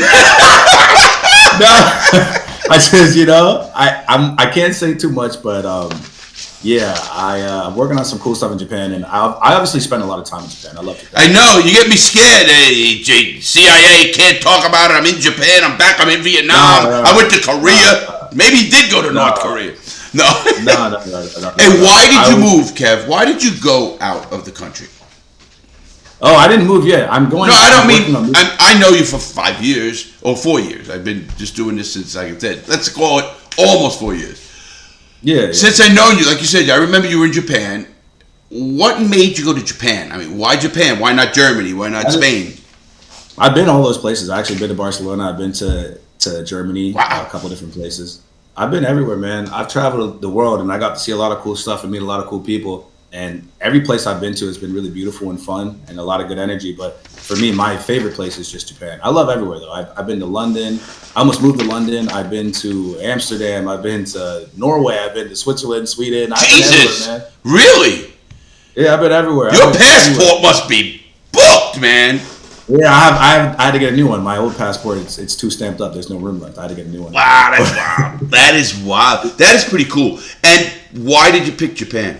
I just, you know, I can't say too much, but Yeah, I'm working on some cool stuff in Japan, and I obviously spend a lot of time in Japan. I love Japan. I know, you get me scared. Hey, CIA can't talk about it. I'm in Japan. I'm back. I'm in Vietnam. I went to Korea. Maybe he did go to North Korea. No. No. Hey, why did you move, Kev? Why did you go out of the country? Oh, I didn't move yet. I'm going. No, I don't mean. I know you for 5 years or 4 years. I've been just doing this since, like I said, let's call it almost 4 years. Yeah. Since I known you, like you said, I remember you were in Japan. What made you go to Japan? I mean, why Japan? Why not Germany? Why not Spain? I've been all those places. I actually been to Barcelona. I've been to Germany. Wow. A couple different places. I've been everywhere, man. I've traveled the world, and I got to see a lot of cool stuff and meet a lot of cool people. And every place I've been to has been really beautiful and fun and a lot of good energy. But for me, my favorite place is just Japan. I love everywhere, though. I've been to London. I almost moved to London. I've been to Amsterdam. I've been to Norway. I've been to Switzerland, Sweden. I've been everywhere, man. Really? Yeah, I've been everywhere. Your passport must be booked, man. Yeah, I had to get a new one. My old passport, it's too stamped up. There's no room left. I had to get a new one. Wow, that's wild. That is wild. That is pretty cool. And why did you pick Japan?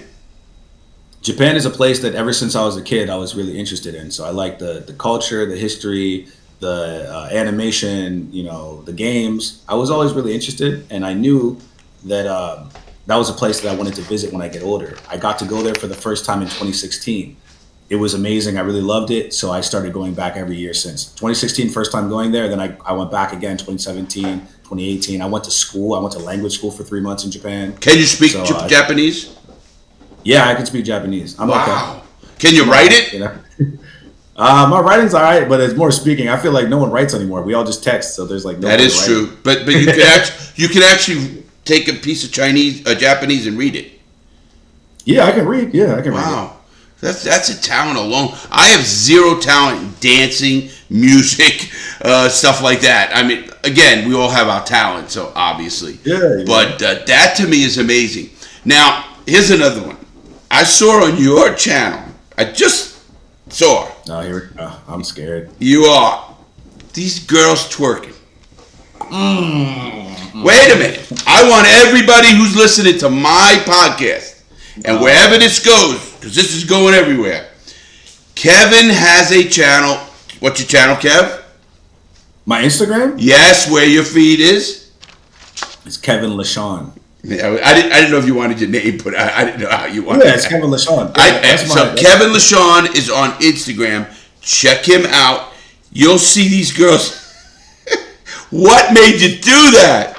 Japan is a place that ever since I was a kid, I was really interested in. So I like the culture, the history, the animation, the games. I was always really interested, and I knew that that was a place that I wanted to visit when I get older. I got to go there for the first time in 2016. It was amazing. I really loved it. So I started going back every year since. 2016, first time going there. Then I went back again 2017, 2018. I went to school. I went to language school for 3 months in Japan. Can you speak Japanese? Yeah, I can speak Japanese. I'm okay. Can you write it? My writing's all right, but it's more speaking. I feel like no one writes anymore. We all just text, so there's like no. That is true, but you can actually take a piece of Japanese and read it. Yeah, I can read. Yeah, I can read. Wow, that's a talent alone. I have zero talent in dancing, music, stuff like that. I mean, again, we all have our talent, so obviously. Yeah. But that to me is amazing. Now, here's another one. I saw on your channel. I just saw. Oh, here we go. I'm scared. You are. These girls twerking. Wait a minute. I want everybody who's listening to my podcast, and wherever this goes, because this is going everywhere, Kevin has a channel. What's your channel, Kev? My Instagram? Yes, where your feed is? It's Kevin LaShawn. Yeah, I didn't know if you wanted your name, but I didn't know how you wanted it. Yeah, it's Kevin LaShawn. Kevin LaShawn is on Instagram. Check him out. You'll see these girls. What made you do that?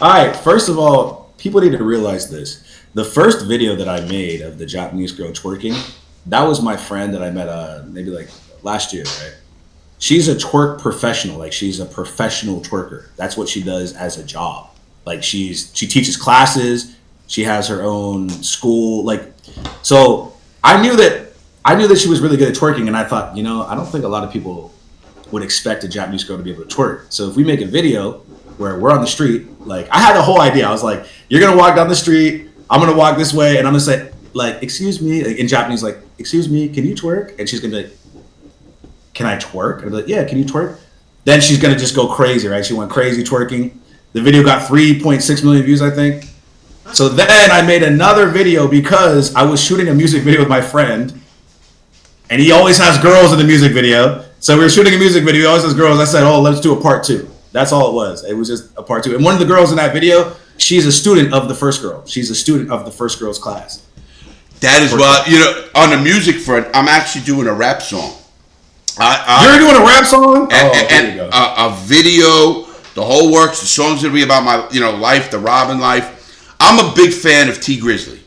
All right, first of all, people need to realize this. The first video that I made of the Japanese girl twerking, that was my friend that I met maybe like last year, right? She's a twerk professional. Like, she's a professional twerker. That's what she does as a job. Like, she teaches classes, she has her own school. Like, so I knew that she was really good at twerking, and I thought, I don't think a lot of people would expect a Japanese girl to be able to twerk. So if we make a video where we're on the street, like, I had a whole idea. I was like, you're gonna walk down the street, I'm gonna walk this way, and I'm gonna say, like, excuse me, like, in Japanese, like, excuse me, can you twerk? And she's gonna be like, can I twerk? And I'll be like, yeah, can you twerk? Then she's gonna just go crazy, right? She went crazy twerking. The video got 3.6 million views, I think. So then I made another video because I was shooting a music video with my friend, and he always has girls in the music video. So we were shooting a music video, he always has girls. I said, oh, let's do a part 2. That's all it was. It was just a part 2. And one of the girls in that video, she's a student of the first girl. She's a student of the first girl's class. That is why, on the music front, I'm actually doing a rap song. You're doing a rap song? There you go. A video. The whole works. The song's gonna be about my, life, the Robin life. I'm a big fan of T Grizzly.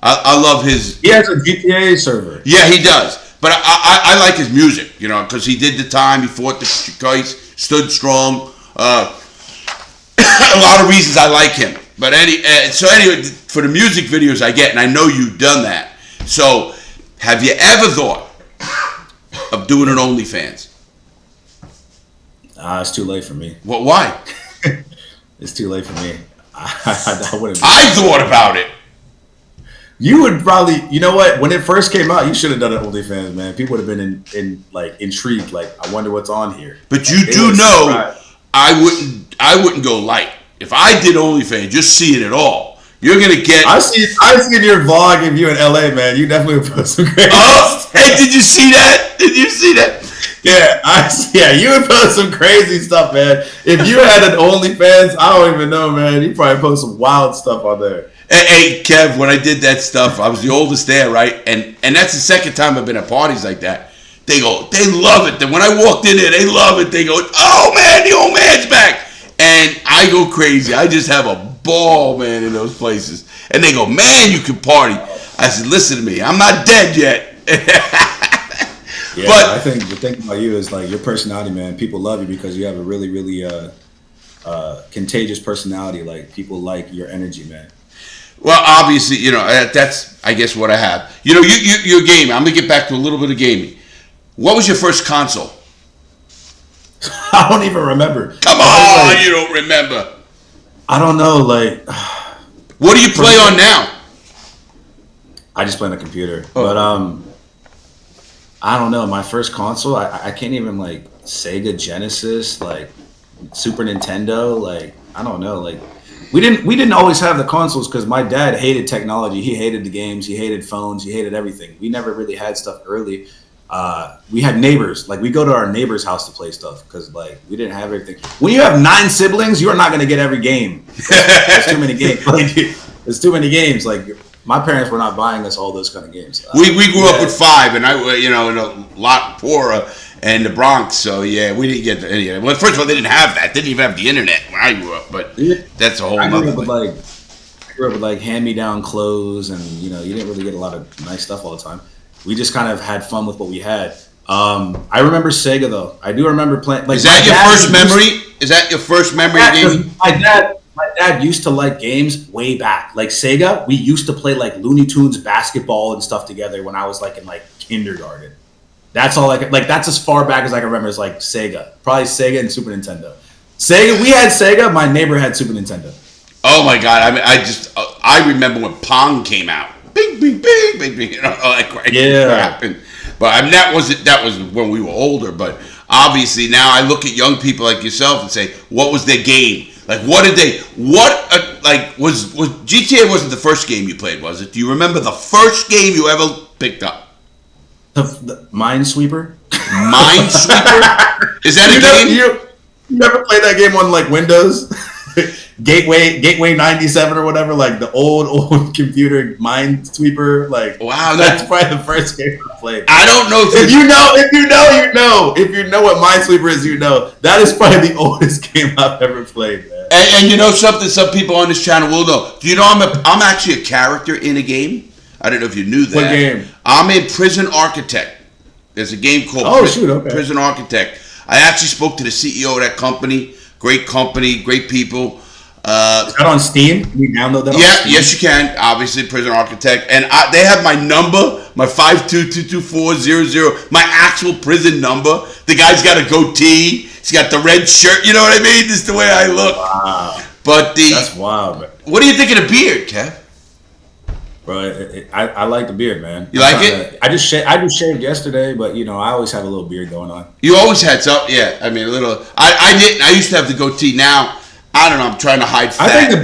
I love his. He has a GTA server. Yeah, he does. But I like his music, because he did the time. He fought the case, stood strong. A lot of reasons I like him. But anyway, for the music videos I get, and I know you've done that. So, have you ever thought of doing an OnlyFans? It's too late for me. Well, why? It's too late for me. I wouldn't. I thought about it. You would probably, you know what? When it first came out, you should have done an OnlyFans, man. People would have been intrigued. Like, I wonder what's on here. But you do know, I wouldn't go light if I did OnlyFans. Just see it at all, You're gonna get. I've seen your vlog of you in LA, man. You definitely would post some crazy. Oh, hey, did you see that? Did you see that? Yeah, you would post some crazy stuff, man. If you had an OnlyFans, I don't even know, man. You probably post some wild stuff on there. Hey, Kev, when I did that stuff, I was the oldest there, right? And that's the second time I've been at parties like that. They go, they love it. Then when I walked in there, they love it. They go, oh man, the old man's back. And I go crazy. I just have a ball, man, in those places. And they go, man, you can party. I said, listen to me, I'm not dead yet. Yeah, but I think the thing about you is like your personality, man. People love you because you have a really, really contagious personality. Like people like your energy, man. well, obviously, that's I guess what I have. You're gaming. I'm gonna get back to a little bit of gaming. What was your first console? I don't even remember. Come on, you don't remember. I don't know. Like, what do you play on now? I just play on the computer, but I don't know. My first console, I can't even like Sega Genesis, like Super Nintendo, like I don't know. Like we didn't always have the consoles because my dad hated technology. He hated the games. He hated phones. He hated everything. We never really had stuff early. We had neighbors. Like we go to our neighbor's house to play stuff because like we didn't have everything. When you have 9 siblings, you are not going to get every game. There's too many games. Like, there's too many games. Like my parents were not buying us all those kind of games. We grew up with 5, and I in a lot poorer and the Bronx. So yeah, we didn't get any of it. Well, first of all, they didn't have that. They didn't even have the internet when I grew up. But that's a whole other thing. I grew up with like hand-me-down clothes, and you didn't really get a lot of nice stuff all the time. We just kind of had fun with what we had. I remember Sega though. I do remember playing. Like, is that your first memory? Is that your first memory of gaming? My dad used to like games way back. Like Sega, we used to play like Looney Tunes basketball and stuff together when I was like in like kindergarten. That's all that's as far back as I can remember is like Sega. Probably Sega and Super Nintendo. Sega, we had Sega, my neighbor had Super Nintendo. Oh my God. I mean, I remember when Pong came out. Bing, bing, bing, bing, bing, all that crap. But I mean, that was when we were older. But obviously now I look at young people like yourself and say, what was their game? Like, was GTA wasn't the first game you played, was it? Do you remember the first game you ever picked up? The Minesweeper? Minesweeper? Is that a game? You never played that game on like Windows? Gateway 97 or whatever, like the old computer Minesweeper. Like, wow, that's probably the first game I played. I don't know if you know. If you know what Minesweeper is, that is probably the oldest game I've ever played, man. And you know something? Some people on this channel will know. Do you know I'm actually a character in a game? I don't know if you knew that. What game? I'm in Prison Architect. There's a game called Prison Architect. I actually spoke to the CEO of that company. Great company, great people. Is that on Steam? Can you download that on Steam? Yes, you can. Obviously, Prison Architect. And they have my number, my 5222400, my actual prison number. The guy's got a goatee. He's got the red shirt. You know what I mean? This is the way I look. Wow. But that's wild, man. What do you think of the beard, Kev? Bro, I like the beard, man. You like it? I just shaved yesterday, but I always have a little beard going on. You always had some, yeah. I mean, a little. I didn't. I used to have the goatee. Now, I don't know. I'm trying to hide fat. I think the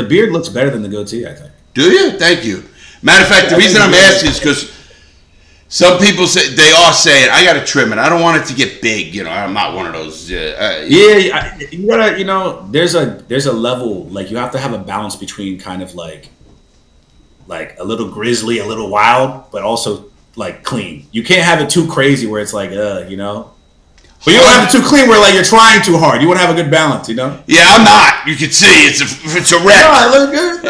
beard looks better than the goatee. I think. Do you? Thank you. Matter of fact, the reason I'm asking is because some people say they are saying I got to trim it. I don't want it to get big. I'm not one of those. You gotta. There's a level. Like you have to have a balance between kind of like a little grizzly, a little wild, but also like clean. You can't have it too crazy where it's like, But you don't have it too clean where like you're trying too hard. You want to have a good balance, Yeah, I'm not. You can see it's a wreck. No, I look good.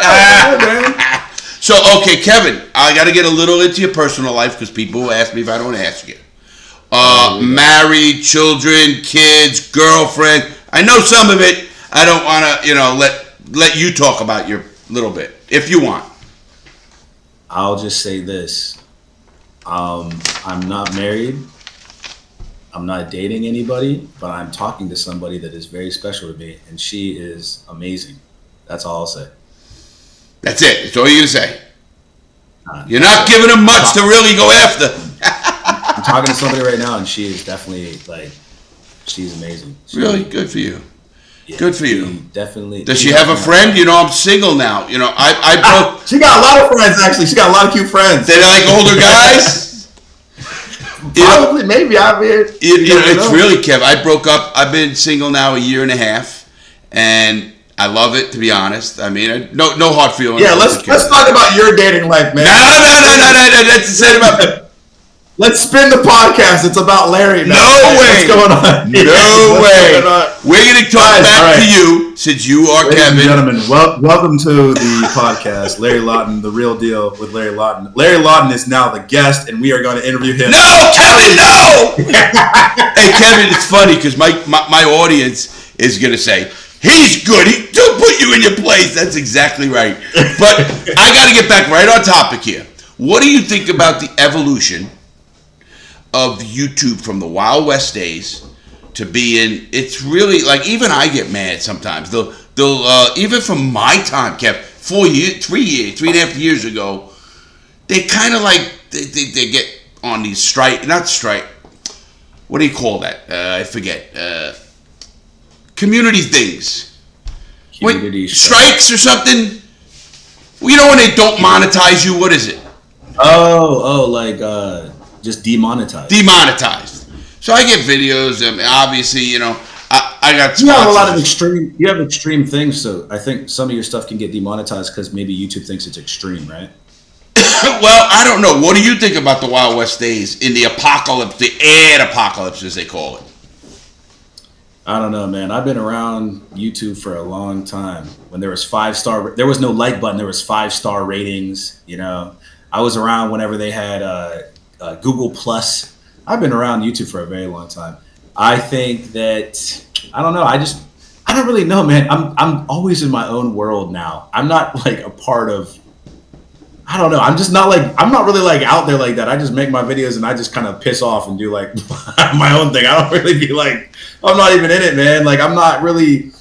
So, okay, Kevin, I got to get a little into your personal life because people will ask me if I don't ask you. Married, children, kids, girlfriend. I know some of it. I don't want to, let you talk about your little bit if you want. I'll just say this. I'm not married. I'm not dating anybody, but I'm talking to somebody that is very special to me, and she is amazing. That's all I'll say. That's it. That's all you're going to say. You're not giving them much to really go after. I'm talking to somebody right now, and she is definitely, she's amazing. Really? Good for you. Good for you. Definitely. Does she have a friend? You know, I'm single now. You know, I broke. She got a lot of friends, actually. She got a lot of cute friends. They like older guys? Probably, maybe. I mean, it's really, Kev. I broke up. I've been single now a year and a half, and I love it, to be honest. I mean, no hard feelings. Yeah, let's talk about your dating life, man. No. Let's say about. Let's spin the podcast. It's about Larry now. No way. What's going on? No way. We're going to talk back to you since you are Ladies Kevin. and gentlemen, welcome to the podcast. Larry Lawton, The Real Deal with Larry Lawton. Larry Lawton is now the guest, and we are going to interview him. No, Kevin, no! Hey, Kevin, it's funny because my audience is going to say, he's good. He'll put you in your place. That's exactly right. But I got to get back right on topic here. What do you think about the evolution of YouTube from the Wild West days to being, it's really like, even I get mad sometimes. They'll even from my time, Kev, 3.5 years ago, they kind of like, they get on these what do you call that? I forget. Community things. Strikes or something? Well, you know when they don't monetize you, what is it? Just demonetized. Demonetized. So I get videos. I mean, obviously, you know, I got. You have a lot of extreme. You have extreme things, so I think some of your stuff can get demonetized because maybe YouTube thinks it's extreme, right? Well, I don't know. What do you think about the Wild West days in the apocalypse, the ad apocalypse, as they call it? I don't know, man. I've been around YouTube for a long time. When there was 5-star, there was no like button. There was 5-star ratings. You know, I was around whenever they had. Google Plus. I've been around YouTube for a very long time. I think that I don't know. I don't really know, man. I'm always in my own world now. I'm not like a part of. I don't know. I'm just not like. I'm not really like out there like that. I just make my videos and I just kind of piss off and do like my own thing. I don't really be like. I'm not even in it, man. Like I'm not really.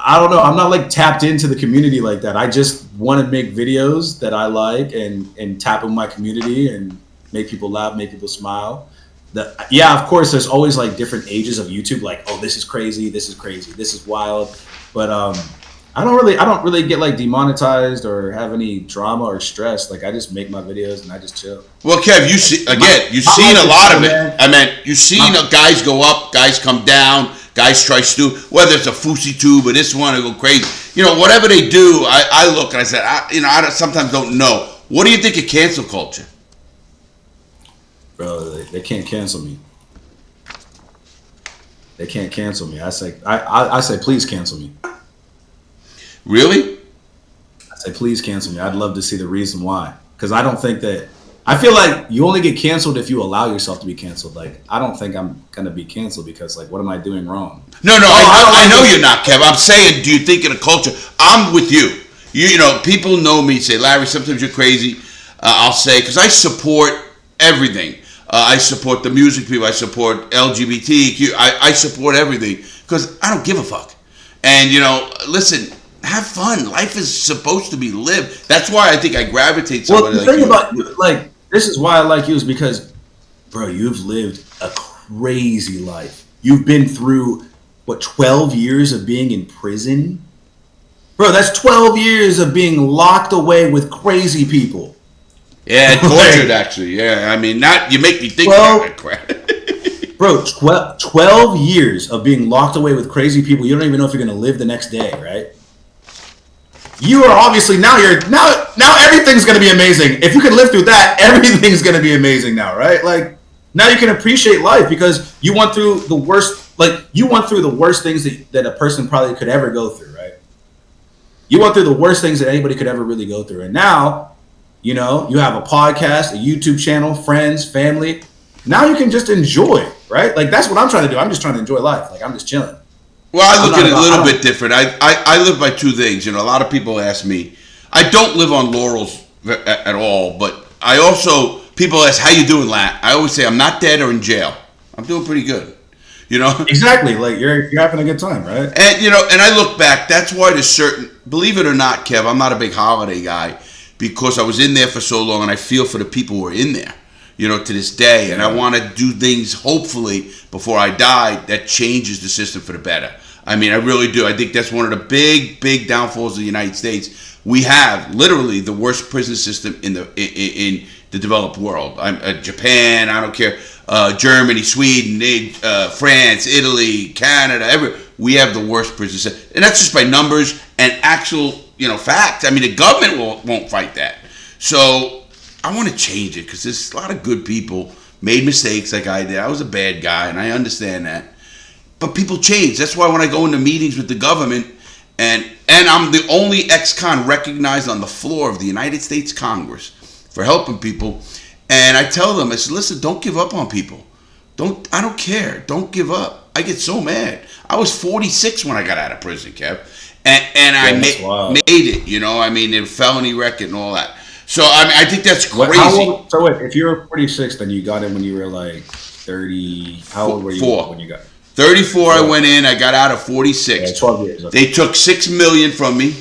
I don't know. I'm not like tapped into the community like that. I just want to make videos that I like and tap in my community and make people laugh, make people smile. Of course, there's always like different ages of YouTube. Like, oh, this is crazy, this is wild. But I don't really get like demonetized or have any drama or stress. Like I just make my videos and I just chill. Well, Kev, you've seen a lot of it. I mean, you've seen guys go up, guys come down. Guys try to, whether it's a fousey tube or this one, or go crazy. You know, whatever they do, I look and I said, I sometimes don't know. What do you think of cancel culture? Bro, they can't cancel me. They can't cancel me. I say, please cancel me. Really? I say, please cancel me. I'd love to see the reason why. Because I don't think that. I feel like you only get canceled if you allow yourself to be canceled. Like, I don't think I'm going to be canceled because, like, what am I doing wrong? No, I know you're not, Kev. I'm saying, do you think in a culture? I'm with you. You know, people know me, say, Larry, sometimes you're crazy. I'll say, because I support everything. I support the music people. I support LGBTQ. I support everything because I don't give a fuck. And, you know, listen, have fun. Life is supposed to be lived. That's why I think I gravitate somebody like you. Well, the thing about, like, this is why I like you is because, bro, you've lived a crazy life. You've been through, 12 years of being in prison? Bro, that's 12 years of being locked away with crazy people. Yeah, tortured, actually. Yeah, I mean, you make me think about that crap. Bro, 12 years of being locked away with crazy people. You don't even know if you're going to live the next day, right? You are obviously now everything's going to be amazing. If you can live through that, everything's going to be amazing now, right? Like now you can appreciate life because you went through the worst, things that a person probably could ever go through, right? You went through the worst things that anybody could ever really go through. And now, you know, you have a podcast, a YouTube channel, friends, family. Now you can just enjoy, right? Like that's what I'm trying to do. I'm just trying to enjoy life. Like I'm just chilling. Well, I look at it a little bit different. I live by two things. You know, a lot of people ask me. I don't live on laurels at all, but I also, people ask, how you doing, Lat? I always say, I'm not dead or in jail. I'm doing pretty good. You know? Exactly. Like, you're having a good time, right? And, you know, and I look back, that's why there's certain, believe it or not, Kev, I'm not a big holiday guy because I was in there for so long and I feel for the people who are in there. to this day. And I want to do things, hopefully, before I die, that changes the system for the better. I mean, I really do. I think that's one of the big downfalls of the United States. We have literally the worst prison system in the developed world. Japan, I don't care, Germany, Sweden, France, Italy, Canada, we have the worst prison system. And that's just by numbers and actual, facts. I mean, the government won't fight that. So I want to change it because there's a lot of good people made mistakes like I did. I was a bad guy, and I understand that. But people change. That's why when I go into meetings with the government, and I'm the only ex-con recognized on the floor of the United States Congress for helping people, and I tell them, I said, listen, don't give up on people. I don't care. Don't give up. I get so mad. I was 46 when I got out of prison, Kev, and I made it. I mean, the felony record and all that. So I think that's crazy. So wait, if you were 46, then you got in when you were like 30. How old were you when you got? 34. I went in. I got out at 46. Yeah, 12 years. Okay. They took $6 million from me.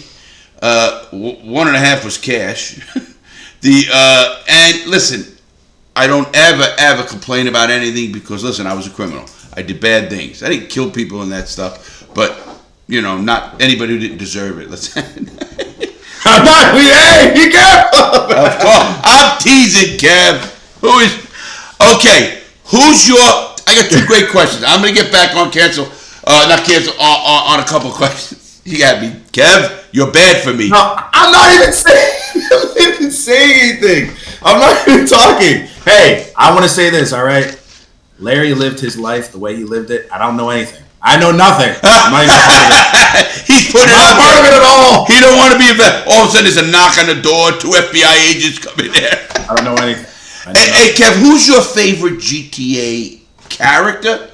1.5 was cash. And listen, I don't ever complain about anything because listen, I was a criminal. I did bad things. I didn't kill people and that stuff, but not anybody who didn't deserve it. Let's. I'm not. Hey, be careful. Of course, I'm teasing, Kev. Okay? Who's your? I got 2 great questions. I'm gonna get back on on a couple questions. You got me, Kev. You're bad for me. No, I'm not even saying anything. I'm not even talking. Hey, I want to say this. All right, Larry lived his life the way he lived it. I don't know anything. I know nothing. I'm not even part of it. He's putting not part of it at all. He don't want to be a vet. All of a sudden, there's a knock on the door. 2 FBI agents come in there. I don't know anything. Hey, Kev, who's your favorite GTA character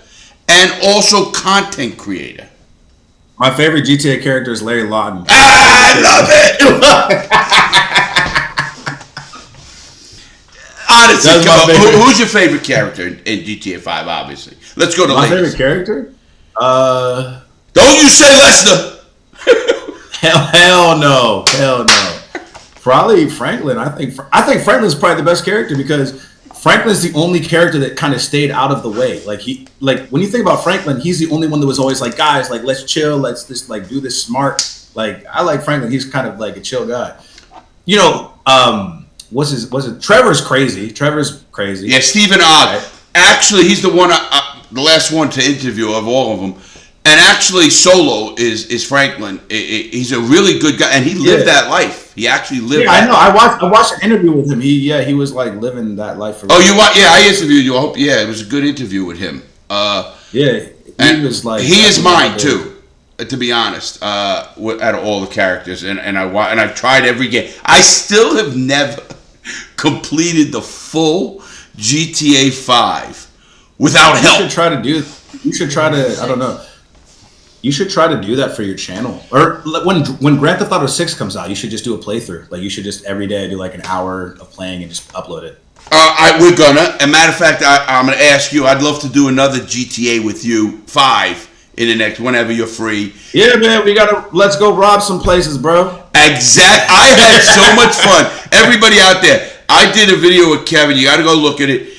and also content creator? My favorite GTA character is Larry Lawton. I love it. Honestly, come on. Who's your favorite character in GTA 5? Obviously, let's go to my favorite character. Don't you say Lester? Hell no. Probably Franklin. I think Franklin's probably the best character because Franklin's the only character that kind of stayed out of the way. Like when you think about Franklin, he's the only one that was always like, guys, like let's chill, let's just like do this smart. Like I like Franklin. He's kind of like a chill guy. Was it Trevor's crazy? Yeah, Stephen Ogg. Right? Actually, he's the one, the last one to interview of all of them. And actually, Solo is Franklin. He's a really good guy, and he lived that life. He actually lived. Yeah, I know. I watched an interview with him. He was like living that life. For you watch? Yeah, I interviewed you. I hope. Yeah, it was a good interview with him. He was like. He is mine too. To be honest, out of all the characters, and I've tried every game. I still have never completed the full GTA 5 without help. You should try to. I don't know. You should try to do that for your channel. Or when Grand Theft Auto 6 comes out, you should just do a playthrough. Like you should just every day do like an hour of playing and just upload it. We're gonna. As a matter of fact, I'm gonna ask you. I'd love to do another GTA with you 5 in the next whenever you're free. Yeah, man. Let's go rob some places, bro. Exact. I had so much fun. Everybody out there. I did a video with Kevin. You got to go look at it.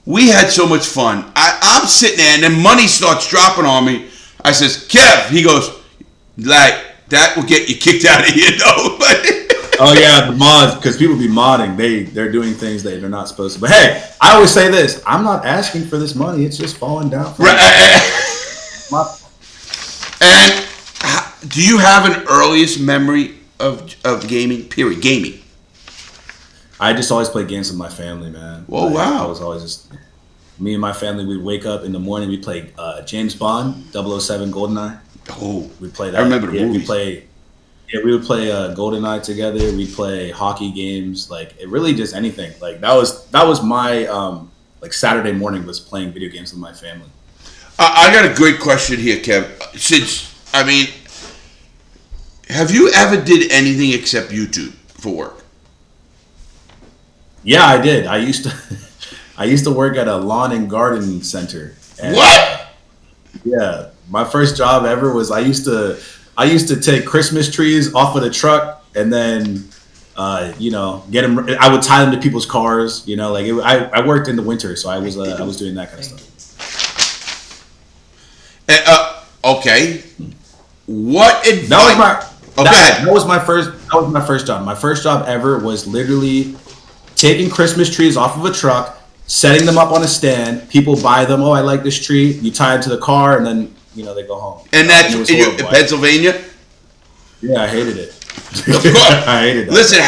We had so much fun. I'm sitting there, and then money starts dropping on me. I says, Kev. He goes, like, that will get you kicked out of here, though. Oh, yeah, the mods, because people be modding. They're doing things that they're not supposed to. But, hey, I always say this. I'm not asking for this money. It's just falling down. And do you have an earliest memory of gaming, period? Gaming. I just always played games with my family, man. Oh, wow. I was always just... Me and my family, we'd wake up in the morning, we'd play James Bond, 007 GoldenEye. Oh, we'd play that. I remember the movies. We would play GoldenEye together. We'd play hockey games. Like, it really just anything. Like, that was my, Saturday morning was playing video games with my family. I got a great question here, Kev. Have you ever did anything except YouTube for work? Yeah, I did. I used to work at a lawn and garden center. And, what? Yeah, my first job ever was I used to take Christmas trees off of the truck and then Get them. I would tie them to people's cars. I worked in the winter, so I was doing that kind of stuff. Okay. What advice? That was my first job. My first job ever was literally taking Christmas trees off of a truck, setting them up on a stand. People buy them. Oh, I like this tree. You tie it to the car, and then they go home. And that's in Pennsylvania? Yeah, I hated it. Of course. I hated that. Listen,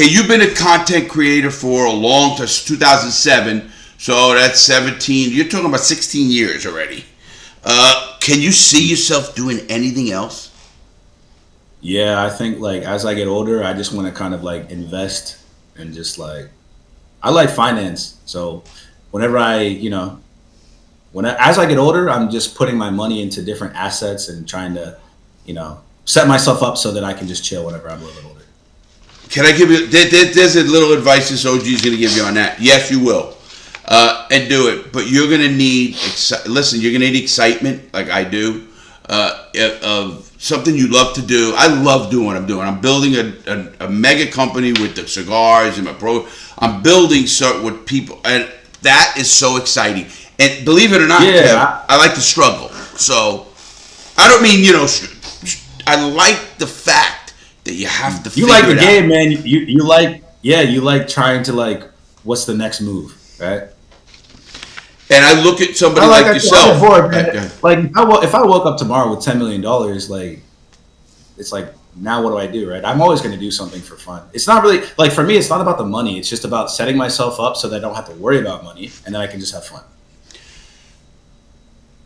you've been a content creator for a long time, 2007. So that's 17. You're talking about 16 years already. Can you see yourself doing anything else? Yeah, I think as I get older, I just want to kind of invest and just I like finance. So whenever as I get older, I'm just putting my money into different assets and trying to, set myself up so that I can just chill whenever I'm a little bit older. Can I give you? There's a little advice this OG is going to give you on that. Yes, you will. And do it, but you're gonna need. You're gonna need excitement, like I do, of something you love to do. I love doing what I'm doing. I'm building a mega company with the cigars and I'm building with people, and that is so exciting. And believe it or not, Kev, I like to struggle. So I don't mean I like the fact that you have to. You like the game, man. You like trying to what's the next move, right? And I look at somebody like yourself. If I woke up tomorrow with $10 million, it's now what do I do, right? I'm always going to do something for fun. It's not really for me. It's not about the money. It's just about setting myself up so that I don't have to worry about money, and then I can just have fun.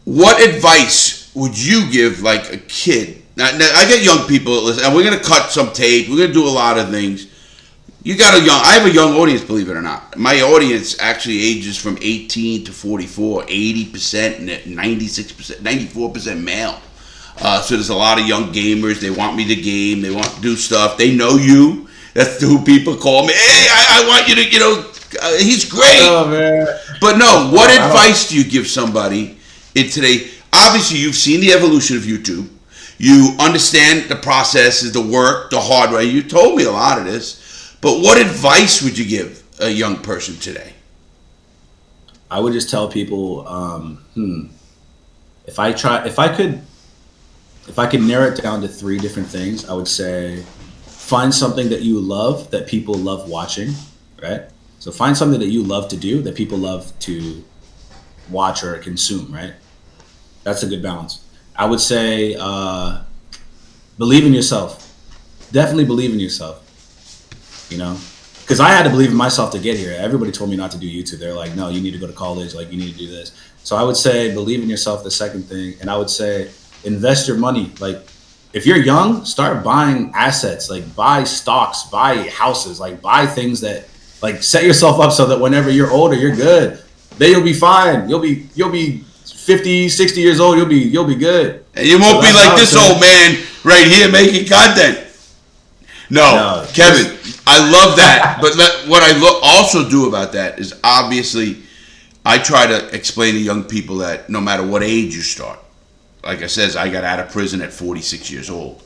What advice would you give a kid? Now I get young people that listen, and we're going to cut some tape. We're going to do a lot of things. I have a young audience, believe it or not. My audience actually ages from 18 to 44, 80%, 96%, 94% male. So there's a lot of young gamers. They want me to game. They want to do stuff. They know you. That's who people call me. Hey, I want you to, he's great. Oh, man. But no, what advice do you give somebody in today? Obviously, you've seen the evolution of YouTube. You understand the processes, the work, the hard way. You told me a lot of this. But what advice would you give a young person today? I would just tell people, if I could narrow it down to 3 different things, I would say find something that you love that people love watching, right? So find something that you love to do that people love to watch or consume, right? That's a good balance. I would say believe in yourself. Definitely believe in yourself. Because I had to believe in myself to get here. Everybody told me not to do YouTube. They're like, no, you need to go to college. You need to do this. So I would say believe in yourself, the second thing. And I would say invest your money. If you're young, start buying assets. Buy stocks, buy houses, buy things that set yourself up so that whenever you're older, you're good. Then you'll be fine. You'll be 50, 60 years old. You'll be good. And you won't be like this old man right here making content. No, Kevin, I love that. But what I also do about that is obviously I try to explain to young people that no matter what age you start, like I says, I got out of prison at 46 years old.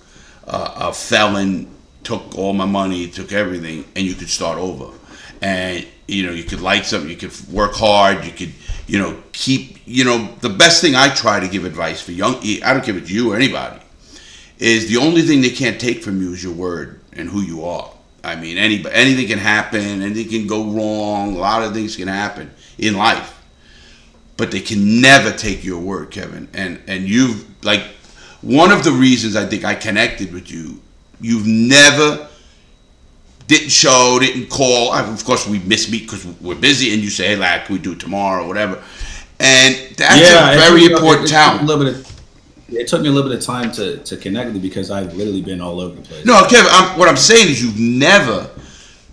A felon took all my money, took everything, and you could start over. And, you could like something, you could work hard, you could, keep, the best thing I try to give advice for young, I don't give it to you or anybody, is the only thing they can't take from you is your word and who you are. I mean, anything can happen, anything can go wrong, a lot of things can happen in life. But they can never take your word, Kevin. And you've, one of the reasons I think I connected with you, you've never, didn't call. Of course, we miss meet because we're busy, and you say, hey, lad, can we do it tomorrow or whatever? And that's a very important talent. It took me a little bit of time to connect with you because I've literally been all over the place. No, Kevin, what I'm saying is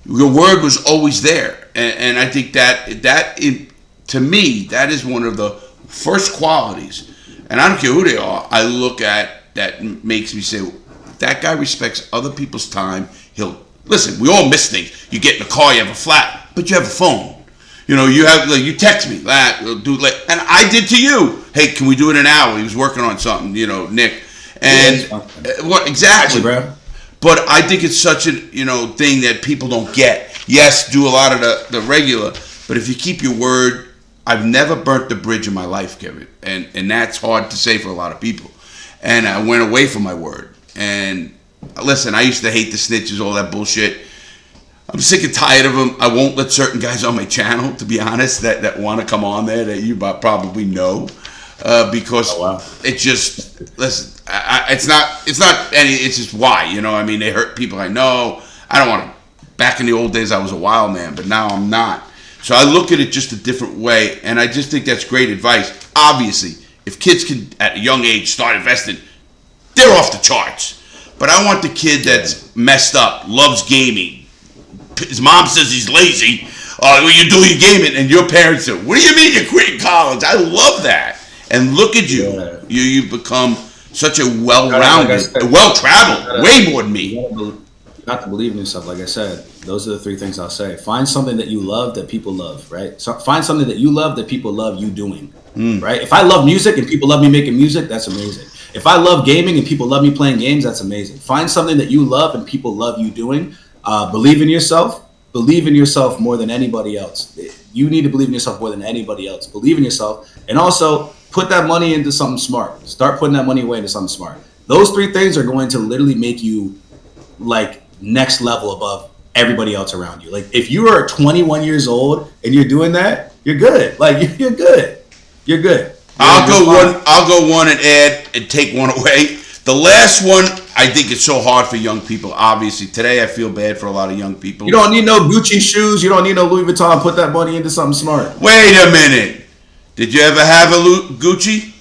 your word was always there. And I think to me, that is one of the first qualities. And I don't care who they are, I look at that makes me say, that guy respects other people's time. Listen, we all miss things. You get in the car, you have a flat, but you have a phone. You text me, we'll do it and I did to you. Hey, can we do it in an hour? He was working on something, Nick. And what exactly, bro? But I think it's such a thing that people don't get. Yes, do a lot of the regular, but if you keep your word, I've never burnt the bridge in my life, Kevin, and that's hard to say for a lot of people. And I went away from my word. And listen, I used to hate the snitches, all that bullshit. I'm sick and tired of them. I won't let certain guys on my channel, to be honest, that want to come on there that you probably know, because it just listen. It's not any. It's just why I mean, they hurt people I know. I don't want to. Back in the old days, I was a wild man, but now I'm not. So I look at it just a different way, and I just think that's great advice. Obviously, if kids can at a young age start investing, they're off the charts. But I want the kid that's messed up, loves gaming. His mom says he's lazy. You do your gaming, and your parents say, "What do you mean you're quitting college?" I love that. And look at you. Yeah. You become such a well-rounded, well-traveled, way more than me. Not to believe in yourself, like I said. Those are the three things I'll say. Find something that you love that people love, right? So find something that you love that people love you doing, right? If I love music and people love me making music, that's amazing. If I love gaming and people love me playing games, that's amazing. Find something that you love and people love you doing. Believe in yourself. Believe in yourself more than anybody else. You need to believe in yourself more than anybody else. Believe in yourself. And also put that money into something smart. Start putting that money away into something smart. Those three things are going to literally make you like next level above everybody else around you. Like if you are 21 years old and you're doing that, you're good. Like you're good. You're good. I'll go one and add and take one away. The last one, I think it's so hard for young people. Obviously, today I feel bad for a lot of young people. You don't need no Gucci shoes. You don't need no Louis Vuitton. Put that money into something smart. Wait a minute. Did you ever have a Gucci?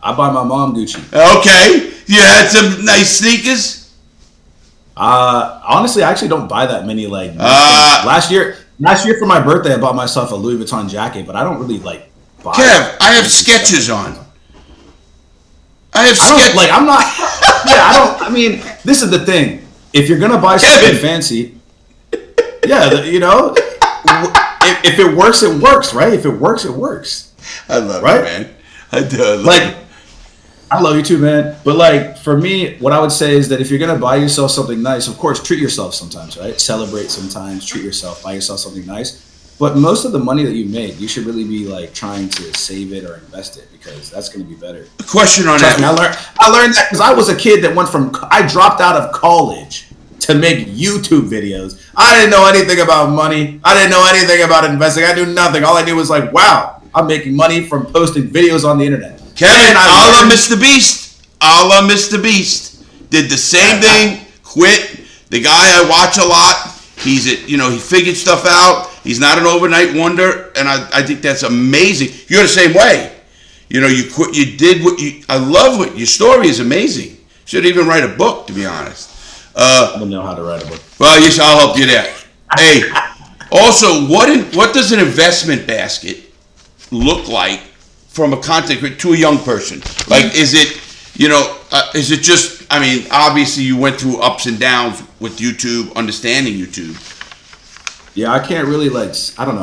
I buy my mom Gucci. Okay. You had some nice sneakers? Honestly, I actually don't buy that many. Like last year for my birthday, I bought myself a Louis Vuitton jacket, but I don't really like buy. Kev, I have Skechers on. I mean, this is the thing. If you're gonna buy something fancy, if it works, it works, right? If it works, it works. I love it, man. I do. I love you too, man. But like for me, what I would say is that if you're gonna buy yourself something nice, of course, treat yourself sometimes, right? Celebrate sometimes, treat yourself, buy yourself something nice. But most of the money that you make, you should really be like trying to save it or invest it because that's going to be better. Question on that. I learned that because I was a kid that I dropped out of college to make YouTube videos. I didn't know anything about money. I didn't know anything about investing. I knew nothing. All I knew was like, wow, I'm making money from posting videos on the internet. Kevin, a la Mr. Beast, did the same thing, quit. The guy I watch a lot, he figured stuff out. He's not an overnight wonder, and I think that's amazing. You're the same way. You quit. You did what you. I love what your story is amazing. Should even write a book, to be honest. I don't know how to write a book. Well, yes, I'll help you there. Hey, also, what does an investment basket look like from a content to a young person? Like, is it just? I mean, obviously, you went through ups and downs with YouTube, understanding YouTube. Yeah, I can't really I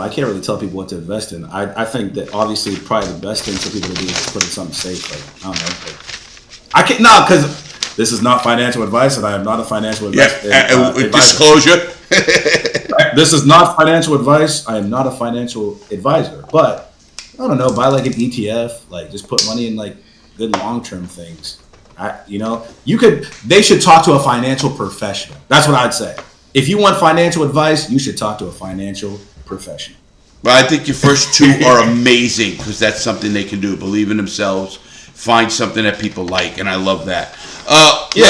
can't really tell people what to invest in. I think that obviously probably the best thing for people to do is put in something safe. Because this is not financial advice, and I am not a financial advisor. Disclosure. This is not financial advice. I am not a financial advisor. But I don't know, buy like an ETF, like just put money in like good long-term things. They should talk to a financial professional. That's what I'd say. If you want financial advice, you should talk to a financial professional. Well, I think your first two are amazing because that's something they can do. Believe in themselves, find something that people like, and I love that. You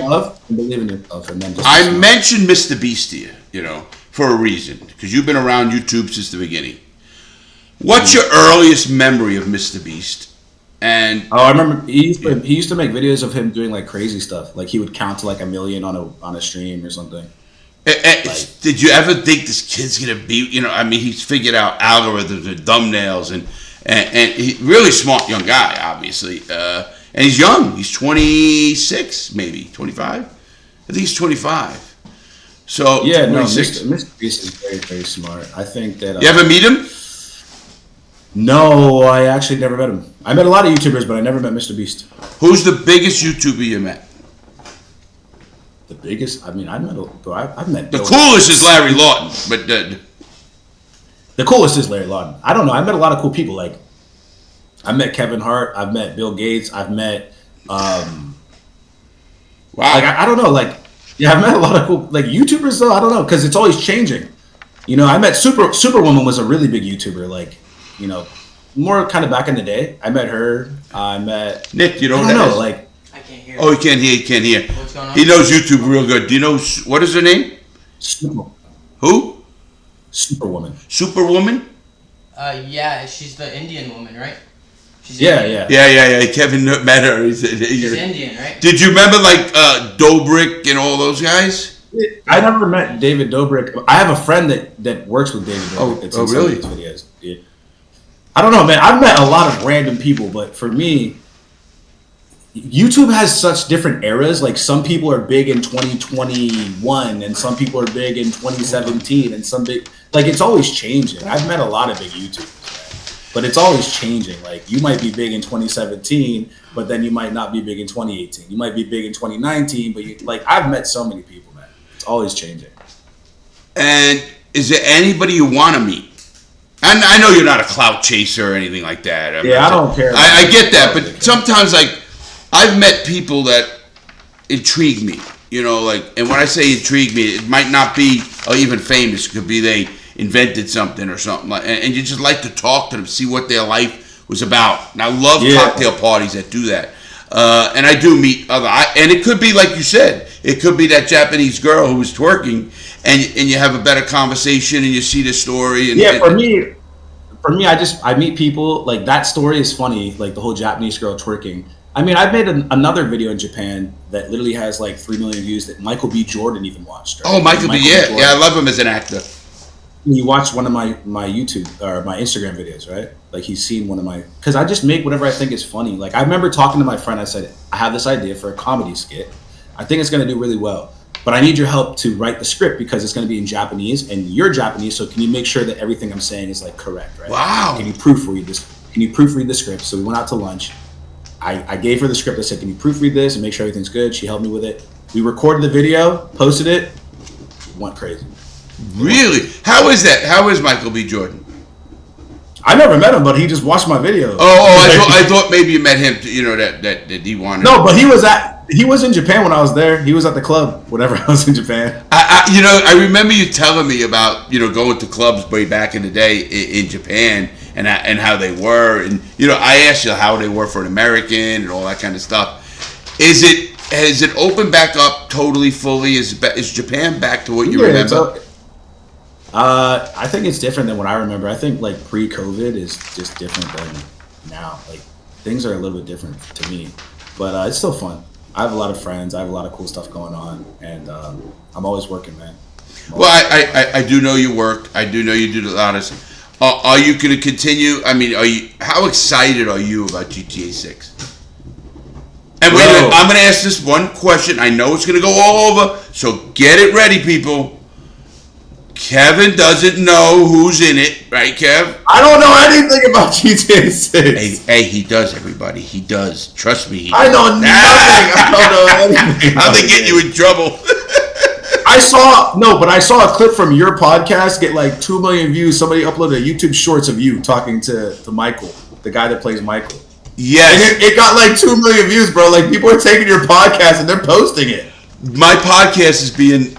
love and believe in yourself, and then I mentioned Mr. Beast to you, for a reason because you've been around YouTube since the beginning. What's your earliest memory of Mr. Beast? And I remember he used to make videos of him doing like crazy stuff. Like he would count to like 1 million on a stream or something. Did you ever think this kid's gonna be? He's figured out algorithms and thumbnails and he's really smart young guy, obviously. And he's young. He's 26, maybe 25. I think he's 25. So yeah, 26. No, Mr. Beast is very, very smart. I think that. You ever meet him? No, I actually never met him. I met a lot of YouTubers, but I never met Mr. Beast. Who's the biggest YouTuber you met? biggest. I mean, I've met The Bill. coolest is Larry Lawton, but The coolest is Larry Lawton. I don't know. I met a lot of cool people. Like, I met Kevin Hart. I've met Bill Gates. I've met, wow. like, I don't know. Like, yeah, I've met a lot of cool, like, YouTubers, though. I don't know, because it's always changing. You know, I met Superwoman was a really big YouTuber, like, you know, more kind of back in the day. I met her. I met Nick, you know I what don't that know, is? like, I can't hear. Oh, he can't hear. He can't hear. What's going on? He knows YouTube real good. Do you know what is her name? Who? Superwoman. Superwoman? Yeah, she's the Indian woman, right? She's Yeah, Indian. Yeah. Kevin met her. She's Indian, right? Did you remember like Dobrik and all those guys? I never met David Dobrik. I have a friend that works with David Dobrik. Oh, that's oh, in some really? of his videos. Yeah. I don't know, man. I've met a lot of random people, but for me, YouTube has such different eras. Like, some people are big in 2021, and some people are big in 2017, and some big, like, it's always changing. I've met a lot of big YouTubers, but it's always changing. Like, you might be big in 2017, but then you might not be big in 2018. You might be big in 2019, but I've met so many people, man. It's always changing. And is there anybody you want to meet? And I know you're not a clout chaser or anything like that. I don't care. I get that, but sometimes, like, I've met people that intrigue me, you know, like, and when I say intrigue me, it might not be even famous. It could be they invented something or something, and you just like to talk to them, see what their life was about. And I love cocktail parties that do that. And I do meet and it could be, like you said, it could be that Japanese girl who was twerking, and you have a better conversation, and you see the story. And, for me, I meet people, like, that story is funny, like the whole Japanese girl twerking. I mean, I made another video in Japan that literally has like 3 million views that Michael B. Jordan even watched. Right? Oh, Michael B. Yeah, I love him as an actor. He watched one of my YouTube or my Instagram videos, right? Like, he's seen one of my, because I just make whatever I think is funny. Like, I remember talking to my friend. I said, I have this idea for a comedy skit. I think it's going to do really well, but I need your help to write the script because it's going to be in Japanese, and you're Japanese, so can you make sure that everything I'm saying is like correct, right? Wow. Can you proofread this? Can you proofread the script? So we went out to lunch. I gave her the script. I said, can you proofread this and make sure everything's good? She helped me with it. We recorded the video, posted it, went crazy. Really? How is that? How is Michael B. Jordan? I never met him, but he just watched my video. I thought maybe you met him. You know that he wanted. No, but he was in Japan when I was there. He was at the club whenever I was in Japan. I remember you telling me about going to clubs way back in the day in Japan and how they were, and I asked you how they were for an American and all that kind of stuff. Has it opened back up totally fully? Is Japan back to what you remember? I think it's different than what I remember. I think like pre-COVID is just different than now. Like, things are a little bit different to me, but it's still fun. I have a lot of friends. I have a lot of cool stuff going on, and I'm always working, man. Well, I do know you work. I do know you do a lot of stuff. Are you going to continue? I mean, how excited are you about GTA 6? And wait a minute, I'm going to ask this one question. I know it's going to go all over, so get it ready, people. Kevin doesn't know who's in it, right, Kev? I don't know anything about GTA 6. Hey, he does, everybody. He does. Trust me. I know nothing. I don't know anything. How they get you in trouble? I saw a clip from your podcast get like 2 million views. Somebody uploaded a YouTube shorts of you talking to Michael, the guy that plays Michael. Yes. And it got like 2 million views, bro. Like, people are taking your podcast and they're posting it. My podcast is being,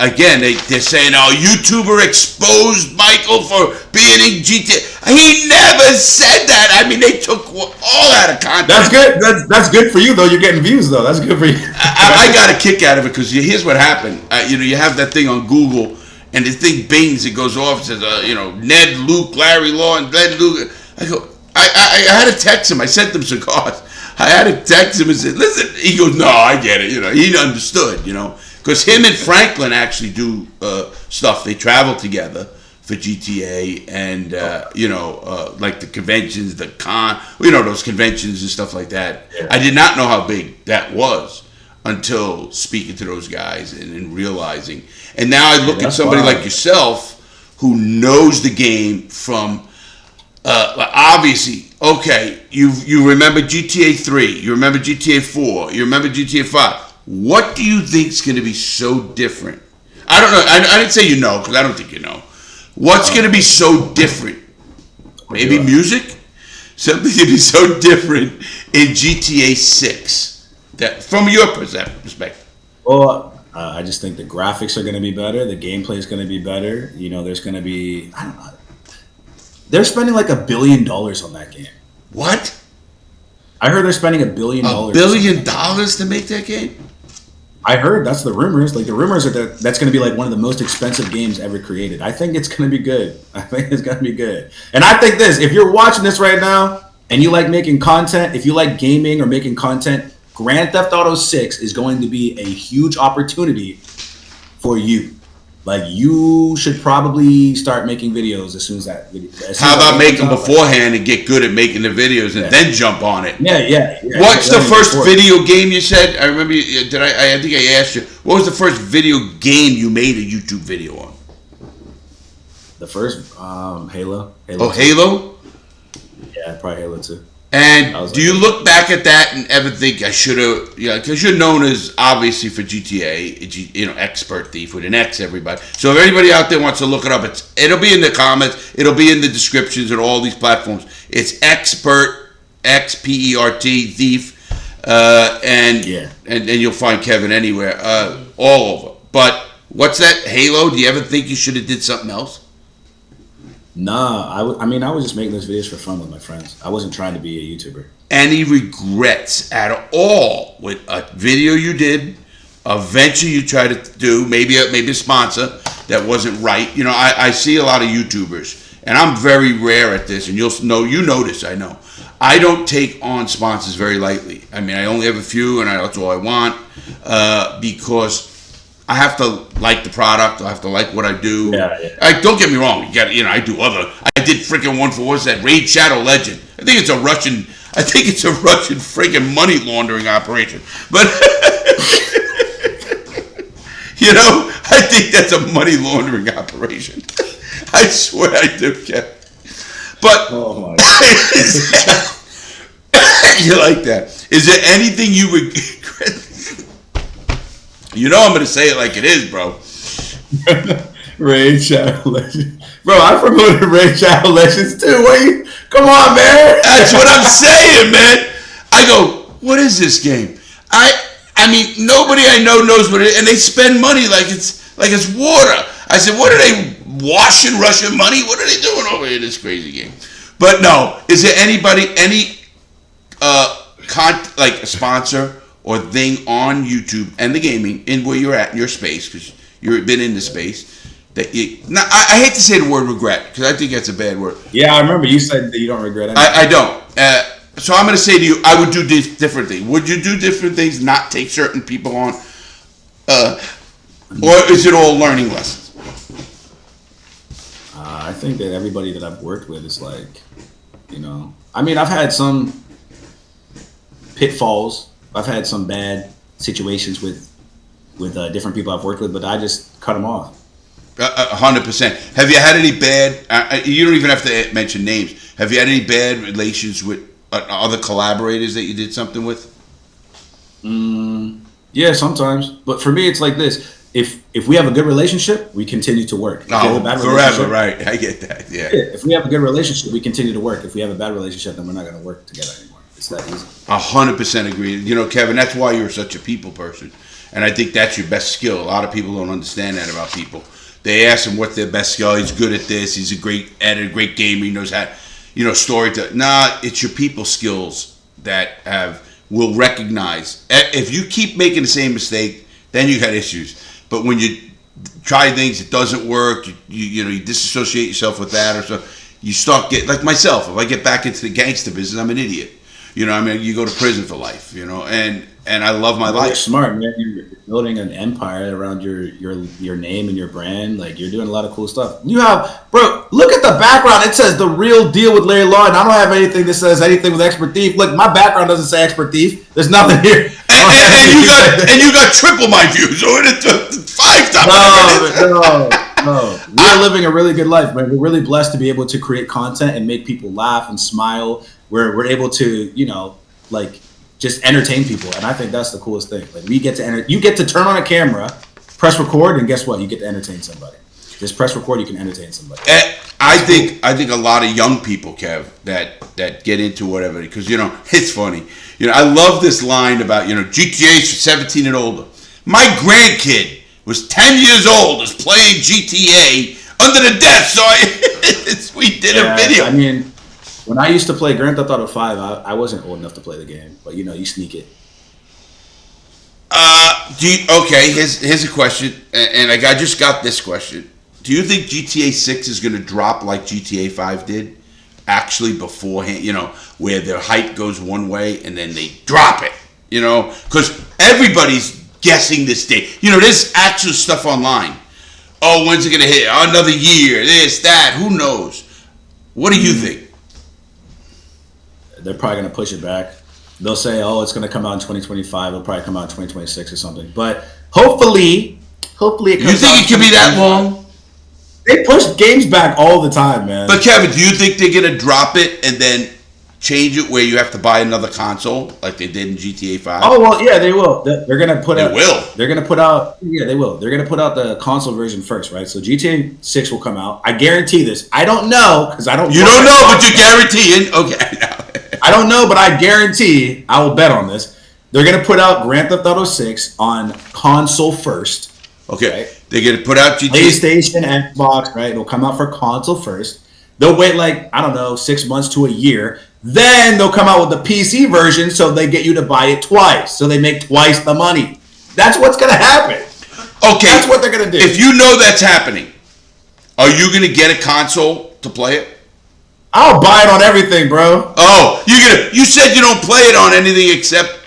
again, they're saying, YouTuber exposed Michael for being in GTA. He never said that. I mean, they took all out of context. That's good. That's good for you, though. You're getting views, though. That's good for you. I got a kick out of it because here's what happened. You have that thing on Google, and the thing bings. It goes off. It says, Ned, Luke, Larry Lawton, Ned, Luke. I go. I had to text him. I sent him cigars. I had to text him and said, "Listen." He goes, "No, I get it." He understood. Because him and Franklin actually do stuff. They travel together for GTA and like the conventions, the those conventions and stuff like that. Yeah. I did not know how big that was until speaking to those guys and realizing. And now I look at somebody like yourself who knows the game from obviously. Okay, you remember GTA 3, you remember GTA 4, you remember GTA 5. What do you think is going to be so different? I don't know. I didn't say you know, because I don't think you know. What's going to be so different? Maybe music? Something to be so different in GTA 6, that from your perspective. Well, I just think the graphics are going to be better. The gameplay is going to be better. You know, there's going to be, I don't know. They're spending like $1 billion on that game. What? I heard they're spending $1 billion. $1 billion to make that game? I heard that's the rumors. Like the rumors are that that's going to be like one of the most expensive games ever created. I think it's going to be good. I think it's going to be good. And I think this, if you're watching this right now and you like making content, if you like gaming or making content, Grand Theft Auto 6 is going to be a huge opportunity for you. Like you should probably start making videos as soon as that video. How about make them beforehand and get good at making the videos and then jump on it? Yeah. What's the first video game you said? I remember. I think I asked you. What was the first video game you made a YouTube video on? The first Halo. Oh, Halo. Yeah, probably Halo 2. And do you look back at that and ever think I should have? Yeah, because you're known as obviously for GTA, Expert Thief with an X, everybody. So if anybody out there wants to look it up, it'll be in the comments, it'll be in the descriptions on all these platforms. It's Expert XPERT Thief, and you'll find Kevin anywhere, all over. But what's that Halo? Do you ever think you should have did something else? Nah, I mean, I was just making those videos for fun with my friends. I wasn't trying to be a YouTuber. Any regrets at all with a video you did, a venture you tried to do, maybe a sponsor that wasn't right? You know, I see a lot of YouTubers, and I'm very rare at this, and you know this, I know. I don't take on sponsors very lightly. I mean, I only have a few, and that's all I want, because I have to like the product. I have to like what I do. Yeah. Don't get me wrong. I do other. I did freaking one for what's that? Raid Shadow Legend. I think it's a Russian freaking money laundering operation. But I think that's a money laundering operation. I swear I do, Kev. But oh my God. You like that? Is there anything you regret? You know I'm going to say it like it is, bro. Raid Shadow Legends. Bro, I promoted Raid Shadow Legends too. Come on, man. That's what I'm saying, man. I go, what is this game? I mean, nobody I know knows what it is, and they spend money like it's water. I said, what are they washing Russian money? What are they doing over here in this crazy game? But no, is there anybody, like a sponsor or thing on YouTube and the gaming in where you're at in your space, because you've been in the space, that I hate to say the word regret, because I think that's a bad word. Yeah, I remember you said that you don't regret anything. I don't. So I'm going to say to you, I would do differently. Would you do different things, not take certain people on? Or is it all learning lessons? I think that everybody that I've worked with is like, I mean, I've had some pitfalls. I've had some bad situations with different people I've worked with, but I just cut them off. 100%. Have you had any bad? You don't even have to mention names. Have you had any bad relations with other collaborators that you did something with? Yeah, sometimes. But for me, it's like this: if we have a good relationship, we continue to work. Forever, right? I get that. Yeah. If we have a good relationship, we continue to work. If we have a bad relationship, then we're not going to work together anymore. It's that easy. 100% agree. Kevin, that's why you're such a people person, and I think that's your best skill. A lot of people don't understand that about people. They ask him what's their best skill. He's good at this. He's a great editor, great gamer. He knows how, storytelling. Nah, it's your people skills that will recognize. If you keep making the same mistake, then you got issues. But when you try things, it doesn't work. You disassociate yourself with that, or so you start getting like myself. If I get back into the gangster business, I'm an idiot. You go to prison for life. And I love my life. You're smart, man. You're building an empire around your name and your brand. Like, you're doing a lot of cool stuff. Bro, look at the background. It says The Real Deal with Larry Lawton. I don't have anything that says anything with Expert Thief. Look, my background doesn't say Expert Thief. There's nothing here. And you got triple my views. So it's 5 times. No. We're living a really good life, man. We're really blessed to be able to create content and make people laugh and smile. We're able to, just entertain people, and I think that's the coolest thing. Like you get to turn on a camera, press record, and guess what? You get to entertain somebody. Just press record, you can entertain somebody. And I think a lot of young people, Kev, that get into whatever, because it's funny. I love this line about GTA's for 17 and older. My grandkid was 10 years old, is playing GTA under the desk, so we did a video. I mean, when I used to play Grand Theft Auto 5, I wasn't old enough to play the game, but you sneak it. Okay, here's a question, and I just got this question. Do you think GTA 6 is going to drop like GTA 5 did? Actually beforehand, where their hype goes one way and then they drop it, because everybody's guessing this day. There's actual stuff online. Oh, when's it going to hit? Another year, this, that, who knows? What do you think? They're probably going to push it back. They'll say, oh, it's going to come out in 2025. It'll probably come out in 2026 or something. But hopefully it comes out. You think it could be that long? They push games back all the time, man. But Kevin, do you think they're going to drop it and then change it where you have to buy another console like they did in GTA 5? Oh, well, yeah, they will. They're going to put out... They will? They're going to put out... Yeah, they will. They're going to put out the console version first, right? So GTA 6 will come out. I guarantee this. I don't know, because I don't... You don't know, but you're guaranteeing. Okay. I don't know, but I guarantee, I will bet on this, they're going to put out Grand Theft Auto 6 on console first. Okay. Right? They're going to put out GTA... PlayStation, Xbox, right? It'll come out for console first. They'll wait 6 months to a year. Then they'll come out with the PC version so they get you to buy it twice. So they make twice the money. That's what's going to happen. Okay. That's what they're going to do. If you know that's happening, are you going to get a console to play it? I'll buy it on everything, bro. Oh, you said you don't play it on anything except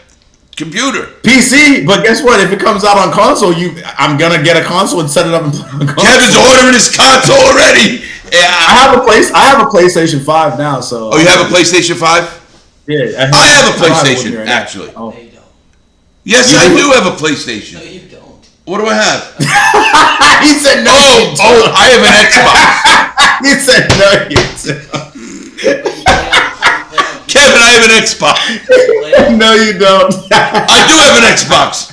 computer. PC, but guess what? If it comes out on console, I'm going to get a console and set it up and play on console. Kevin's ordering his console already. Yeah. I have a PlayStation 5 now, so... Oh, you have a PlayStation 5? Yeah. I have a PlayStation, actually. Oh. No, you don't. Yes, I do have a PlayStation. No, you don't. What do I have? He said no. I have an Xbox. He said no. You don't. Kevin, I have an Xbox. No, you don't. I do have an Xbox.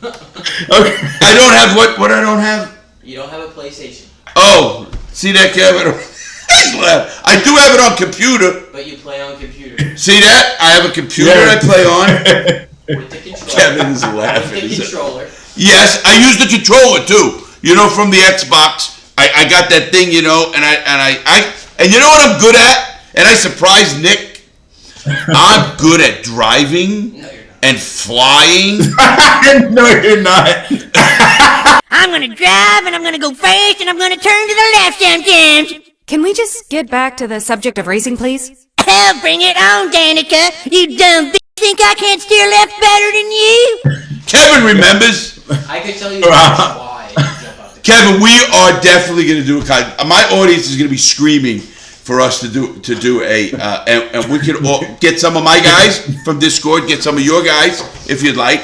Okay. I don't have what I don't have? You don't have a PlayStation. Oh, see that, Kevin? I do have it on computer. But you play on computer. See that? I have a computer I play on. With the controller. Kevin's laughing. With the controller. Yes, I use the controller too. From the Xbox. I got that thing, and you know what I'm good at? And I surprised Nick. I'm good at driving and flying. No, you're not. I'm gonna drive and I'm gonna go fast and I'm gonna turn to the left sometimes. Can we just get back to the subject of racing, please? Oh, bring it on, Danica. You dumb bitch. Think I can't steer left better than you? Kevin remembers. I could tell you why. Kevin, we are definitely going to do my audience is going to be screaming for us to do a and we can all get some of my guys from Discord, get some of your guys if you'd like,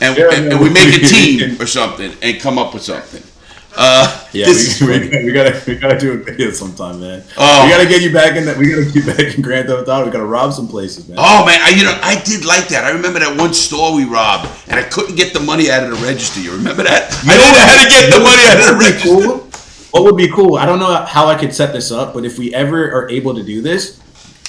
and we make a team or something and come up with something. We gotta do a video sometime, man. We gotta get you back in we gotta get back in Grand Theft Auto. We gotta rob some places, man. Oh man, I did like that. I remember that one store we robbed, and I couldn't get the money out of the register. You remember that? I didn't know how to get the money out of the register. What would be cool? I don't know how I could set this up, but if we ever are able to do this,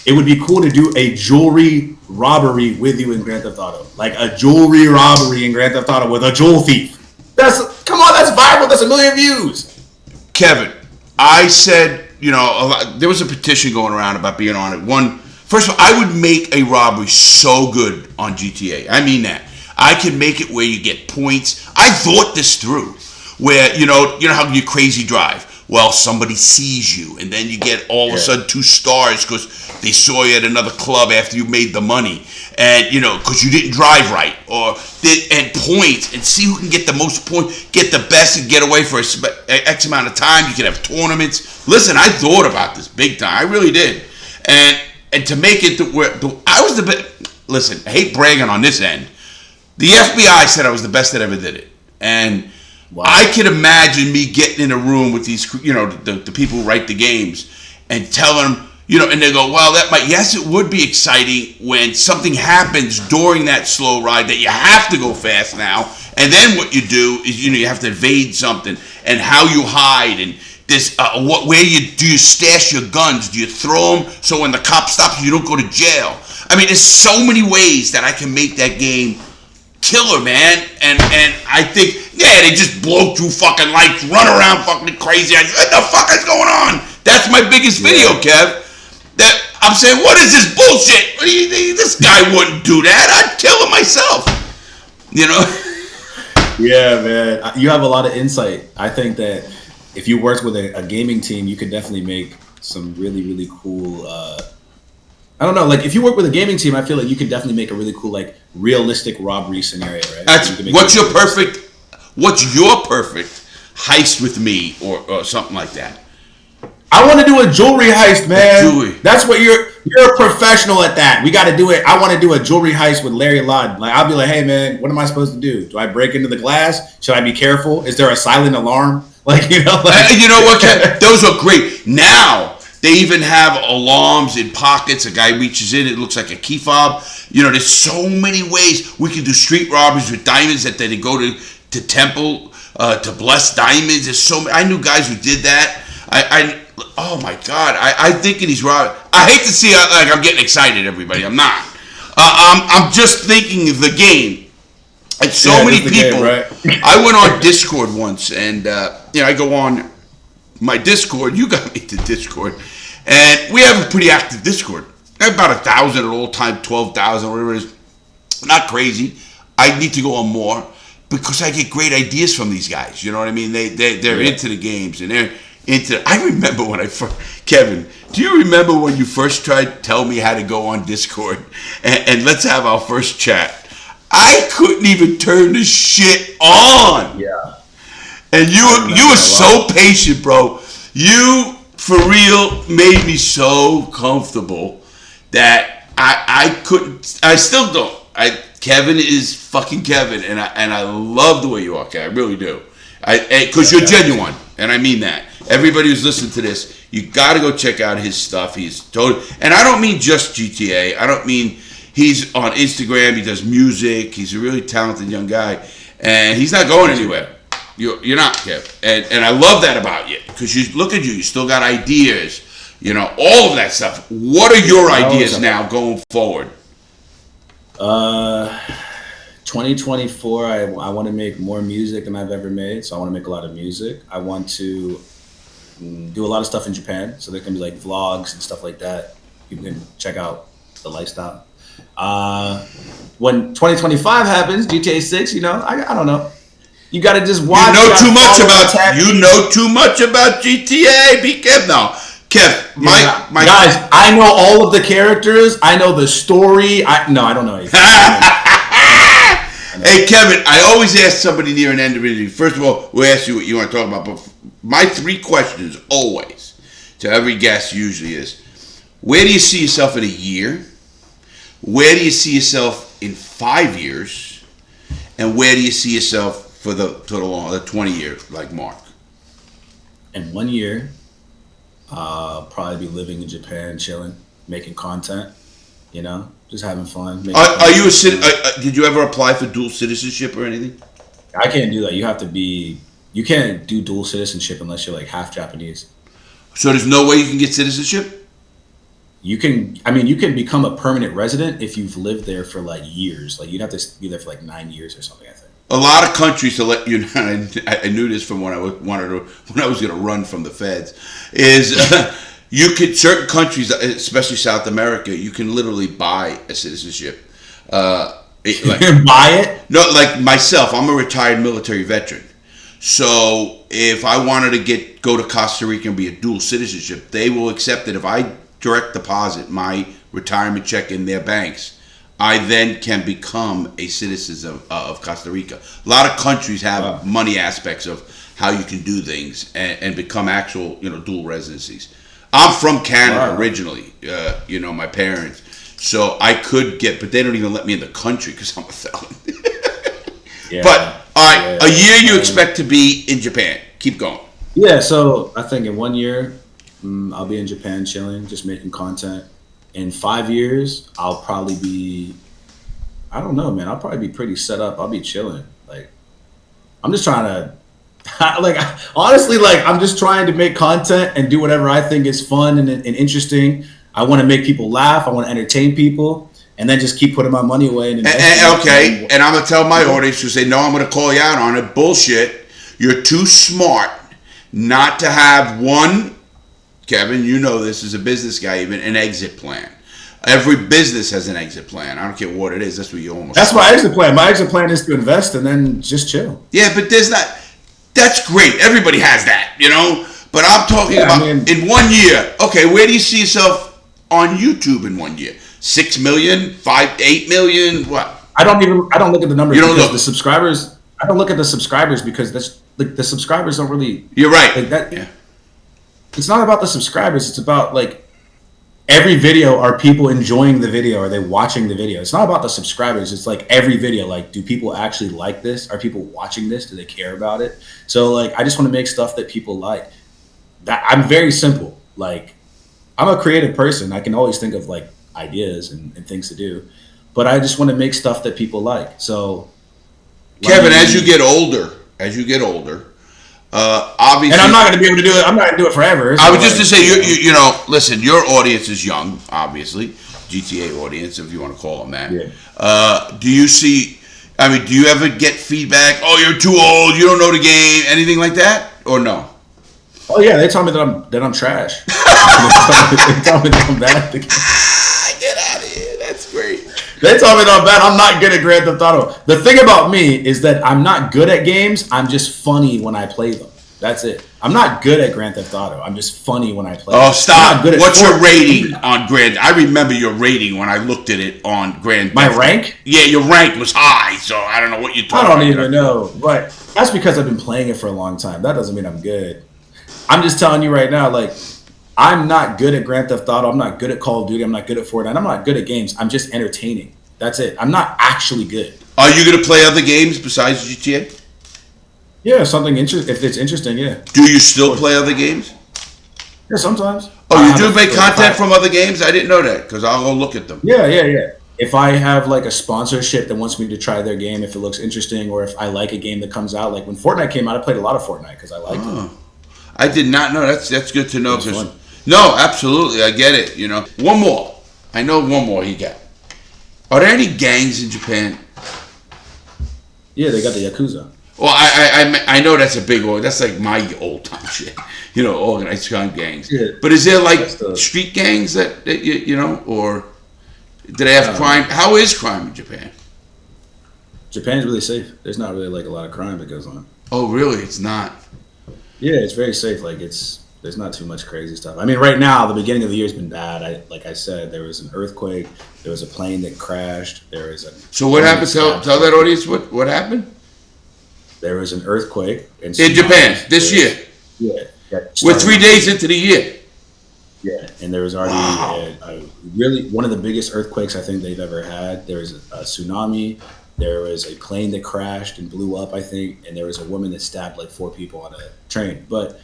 it would be cool to do a jewelry robbery with you in Grand Theft Auto, like a jewelry robbery in Grand Theft Auto with a jewel thief. Come on, that's viral. That's 1 million views. Kevin, I said, there was a petition going around about being on it. First of all, I would make a robbery so good on GTA. I mean that. I could make it where you get points. I thought this through. Where, you know how you crazy drive. Well, somebody sees you, and then you get all of a sudden 2 stars because they saw you at another club after you made the money, and because you didn't drive right, and points, and see who can get the most points, get the best, and get away for X amount of time. You can have tournaments. Listen, I thought about this big time. I really did, and to make it where I was the best. Listen, I hate bragging on this end. The FBI said I was the best that ever did it, and. Wow. I can imagine me getting in a room with these, the people who write the games and telling them, and they go, well, yes, it would be exciting when something happens during that slow ride that you have to go fast now. And then what you do is, you have to evade something, and how you hide, and this, do you stash your guns? Do you throw them so when the cop stops you don't go to jail? I mean, there's so many ways that I can make that game killer, man. And I think, they just blow through fucking lights, run around fucking crazy. What the fuck is going on? That's my biggest video, Kev. That I'm saying, what is this bullshit? This guy wouldn't do that. I'd kill him myself. Yeah, man. You have a lot of insight. I think that if you worked with a gaming team, you could definitely make some really, really cool. I don't know. Like, if you work with a gaming team, I feel like you could definitely make a really cool, like, realistic robbery scenario, right? What's your perfect heist with me, or something like that? I want to do a jewelry heist, man. Jewelry. That's what you're a professional at that. We got to do it. I want to do a jewelry heist with Larry Lawton. Like, I'll be like, hey, man, what am I supposed to do? Do I break into the glass? Should I be careful? Is there a silent alarm? Like, you know what? Ken? Those are great. Now they even have alarms in pockets. A guy reaches in, it looks like a key fob. There's so many ways we can do street robberies with diamonds that they go to temple to bless diamonds. There's so many. I knew guys who did that. Oh my God! I think in these robberies. I hate to see like I'm getting excited, everybody. I'm not. I'm just thinking of the game. And so many people. Game, right? I went on Discord once, and I go on my Discord. You got me to Discord, and we have a pretty active Discord. About 1,000 at all time, 12,000, whatever it is. Not crazy. I need to go on more because I get great ideas from these guys. You know what I mean? They're into the games, and they're into. I remember when Kevin, do you remember when you first tried to tell me how to go on Discord and let's have our first chat? I couldn't even turn the shit on. Yeah. And you were so patient, bro. You, for real, made me so comfortable that I couldn't. I still don't. Kevin is fucking Kevin, and I love the way you are, Kevin. I really do. Because you're genuine, and I mean that. Everybody who's listening to this, you got to go check out his stuff. He's totally, and I don't mean just GTA. I don't mean he's on Instagram. He does music. He's a really talented young guy, and he's not going anywhere. You're not, Kev, and I love that about you because you look at you. You still got ideas. All of that stuff. What are your ideas now going forward? 2024, I want to make more music than I've ever made. So I want to make a lot of music. I want to do a lot of stuff in Japan. So there can be like vlogs and stuff like that. People can check out the lifestyle. When 2025 happens, GTA 6, I don't know. You got to just watch. You know too much about GTA. Be careful now. Kev, my guys, I know all of the characters. I know the story. I don't know anything. Hey, Kevin, I always ask somebody near an end of the interview. First of all, we'll ask you what you want to talk about. But my 3 questions always to every guest usually is, where do you see yourself in a year? Where do you see yourself in 5 years? And where do you see yourself for the 20-year mark? In 1 year, I'll probably be living in Japan, chilling, making content, just having fun. Are you did you ever apply for dual citizenship or anything? I can't do that. You can't do dual citizenship unless you're half Japanese. So there's no way you can get citizenship? You can become a permanent resident if you've lived there for years. You'd have to be there for 9 years or something, I think. A lot of countries, to let you know, I knew this from when I was going to run from the feds, is certain countries, especially South America, you can literally buy a citizenship. Buy it? No, like myself, I'm a retired military veteran. So if I wanted to go to Costa Rica and be a dual citizenship, they will accept it. If I direct deposit my retirement check in their banks, I then can become a citizen of Costa Rica. A lot of countries have money aspects of how you can do things and become actual, dual residencies. I'm from Canada originally, my parents. So I could but they don't even let me in the country because I'm a felon. But, all right, a year you expect to be in Japan. Keep going. Yeah, so I think in 1 year, I'll be in Japan chilling, just making content. In 5 years, I'll probably be, I don't know, man. I'll probably be pretty set up. I'll be chilling. Like, I'm just trying to, like, honestly, like, I'm just trying to make content and do whatever I think is fun and interesting. I want to make people laugh. I want to entertain people, and then just keep putting my money away. And okay, and I'm gonna tell my audience who say, "No, I'm gonna call you out on it." Bullshit. You're too smart not to have one. Kevin, you know this as a business guy, even an exit plan. Every business has an exit plan. I don't care what it is. That's what you almost. That's my exit plan. My exit plan is to invest and then just chill. Yeah, but there's not. That's great. Everybody has that, you know. But I'm talking about in 1 year. Okay, where do you see yourself on YouTube in 1 year? 6 million, 8 million, what? I don't look at the numbers. You don't look the subscribers. I don't look at the subscribers because that's like the subscribers don't really. You're right. Like that. Yeah. It's not about the subscribers. It's about like every video. Are people enjoying the video? Are they watching the video? It's not about the subscribers. It's like every video. Like, do people actually like this? Are people watching this? Do they care about it? So like, I just want to make stuff that people like. That I'm very simple. Like, I'm a creative person. I can always think of like ideas and things to do, but I just want to make stuff that people like. So, Kevin, as you get older, obviously, and I'm not going to be able to do it. I'm not going to do it forever. So I was just to say, you know, listen, your audience is young, obviously, GTA audience, if you want to call them that. Yeah. Do you see? I mean, do you ever get feedback? Oh, you're too old. You don't know the game. Anything like that, or no? Oh yeah, they tell me that I'm trash. They tell me that I'm bad. Get out of here. That's great. They tell me that I'm bad. I'm not good at Grand Theft Auto. The thing about me is that I'm not good at games. I'm just funny when I play them. That's it. I'm not good at Grand Theft Auto. I'm just funny when I play them. Oh, stop. What's your sport. rating on Grand? I remember your rating when I looked at it on Grand. My rank? Yeah, your rank was high, so I don't know what you're talking about. I don't even know. But that's because I've been playing it for a long time. That doesn't mean I'm good. I'm just telling you right now, like, I'm not good at Grand Theft Auto. I'm not good at Call of Duty. I'm not good at Fortnite. I'm not good at games. I'm just entertaining. That's it. I'm not actually good. Are you going to play other games besides GTA? Yeah, something interesting. If it's interesting, yeah. Do you still play other games? Yeah, sometimes. Oh, you do make content from other games? I didn't know that because I'll go look at them. Yeah. If I have like a sponsorship that wants me to try their game, if it looks interesting, or if I like a game that comes out, like when Fortnite came out, I played a lot of Fortnite because I liked it. I did not know. That's good to know. No, absolutely, I get it. You know, one more. I know one more he got. Are there any gangs in Japan? Yeah, they got the Yakuza. Well, I know that's a big one. That's like my old time shit. You know, organized crime gangs. Yeah. But is there like street gangs that you know, or do they have crime? How is crime in Japan? Japan's really safe. There's not really like a lot of crime that goes on. Oh, really? It's not. Yeah, it's very safe. Like there's not too much crazy stuff. I mean, right now, the beginning of the year has been bad. Like I said, there was an earthquake. There was a plane that crashed. There was a. So what happened? Tell that audience what happened. There was an earthquake in Japan this year. Yeah. We're 3 days into the year. Yeah, and there was already really one of the biggest earthquakes I think they've ever had. There was a tsunami. There was a plane that crashed and blew up, I think, and there was a woman that stabbed like 4 people on a train. But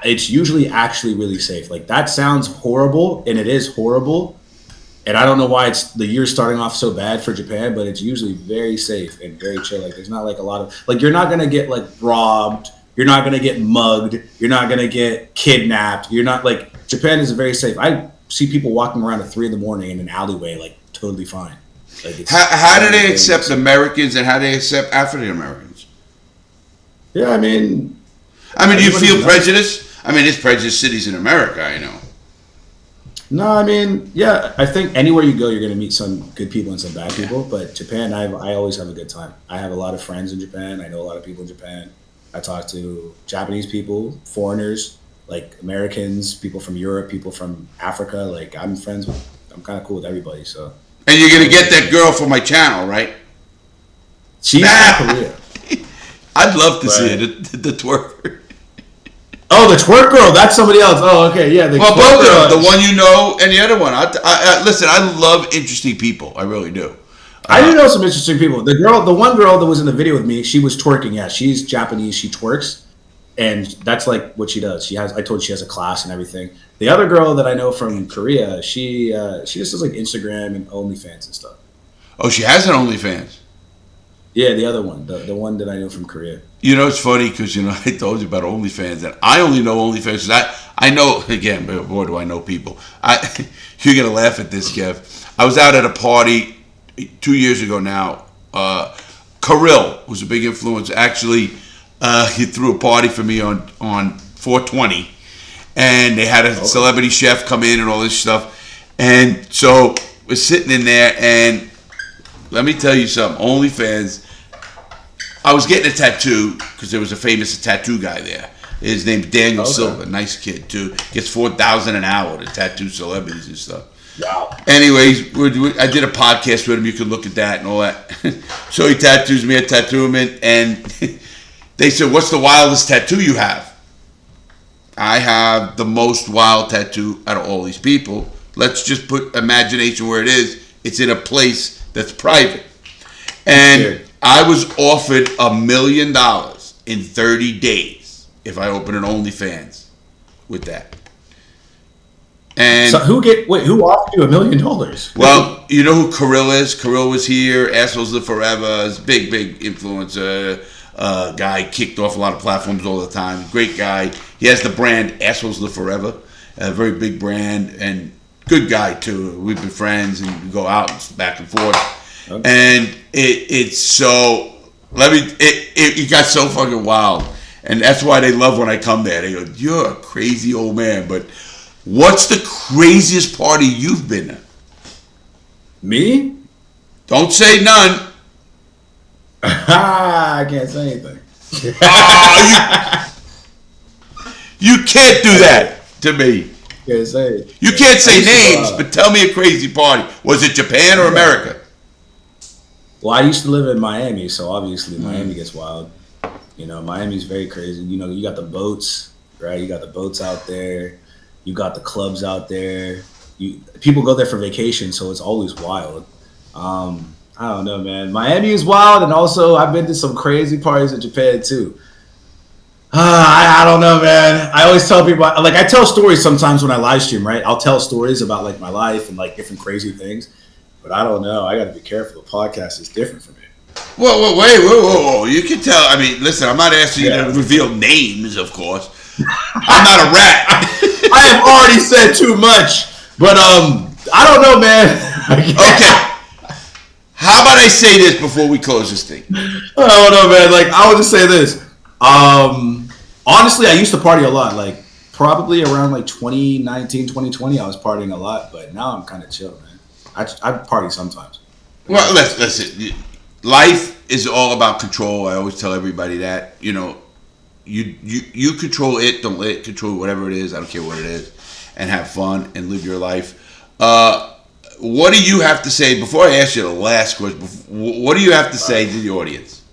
it's usually actually really safe. Like, that sounds horrible, and it is horrible. And I don't know why the year's starting off so bad for Japan, but it's usually very safe and very chill. Like, there's not like a lot of, like, you're not going to get like robbed. You're not going to get mugged. You're not going to get kidnapped. You're not like, Japan is very safe. I see people walking around at 3 a.m. in an alleyway, like totally fine. Like, how do they accept Americans and how do they accept African Americans? Yeah, I mean, do you feel prejudice? I mean, there's prejudiced cities in America, I know. No, I mean, yeah, I think anywhere you go, you're going to meet some good people and some bad people. But Japan, I always have a good time. I have a lot of friends in Japan. I know a lot of people in Japan. I talk to Japanese people, foreigners, like Americans, people from Europe, people from Africa. Like, I'm kind of cool with everybody. So. And you're going to get that girl for my channel, right? She's from Korea. I'd love to see it, the twerker. Oh, the twerk girl. That's somebody else. Oh, okay. Yeah. Well, both of them. The one you know and the other one. Listen, I love interesting people. I really do. I do know some interesting people. The one girl that was in the video with me, she was twerking. Yeah, she's Japanese. She twerks. and that's like what she does. I told you she has a class and everything. The other girl that I know from Korea, she just does like Instagram and OnlyFans and stuff. Oh, she has an OnlyFans. Yeah, the other one, the one that I know from Korea. You know, it's funny because, you know, I told you about OnlyFans, and I only know OnlyFans because I know, again, boy, do I know people. You're going to laugh at this, Kev. I was out at a party 2 years ago now. Kirill was a big influence. Actually, he threw a party for me on 420, and they had a celebrity chef come in and all this stuff. And so we're sitting in there, and let me tell you something. OnlyFans, I was getting a tattoo because there was a famous tattoo guy there. His name's Daniel Silva, nice kid too. Gets $4,000 an hour to tattoo celebrities and stuff. Wow. Anyways, I did a podcast with him. You can look at that and all that. So he tattoos me. I tattoo him in, and they said, "What's the wildest tattoo you have?" I have the most wild tattoo out of all these people. Let's just put imagination where it is. It's in a place that's private. And I was offered $1 million in 30 days if I open an OnlyFans with that. And so who offered you $1 million? Well, you know who Kirill is? Kirill was here. Assholes Live Forever. He's a big influencer. Guy, kicked off a lot of platforms all the time. Great guy. He has the brand Assholes Live Forever. A very big brand and good guy too. We've been friends and we go out back and forth. Okay. And it got so fucking wild. And that's why they love when I come there. They go, "You're a crazy old man, but what's the craziest party you've been at?" Me? Don't say none. I can't say anything. You can't do that to me. Can't say it. You can't say names, but tell me a crazy party. Was it Japan or America? Well, I used to live in Miami, so obviously Miami gets wild. You know, Miami's very crazy. You know, you got the boats, right? You got the boats out there. You got the clubs out there. People go there for vacation, so it's always wild. I don't know, man. Miami is wild, and also I've been to some crazy parties in Japan too. I don't know, man. I always tell people, like, I tell stories sometimes when I live stream, right? I'll tell stories about like my life and like different crazy things, but I don't know. I got to be careful. The podcast is different for me. Whoa. You can tell. I mean, listen, I'm not asking you to reveal names, of course. I'm not a rat. I have already said too much, but I don't know, man. Okay. How about I say this before we close this thing? I don't know, man. Like, I would just say this. Honestly, I used to party a lot. Like, probably around like 2019, 2020, I was partying a lot, but now I'm kind of chill, man. I party sometimes. Well, listen. Life is all about control. I always tell everybody that. You know, you control it. Don't let it control whatever it is. I don't care what it is, and have fun and live your life. What do you have to say before I ask you the last question? What do you have to say to the audience,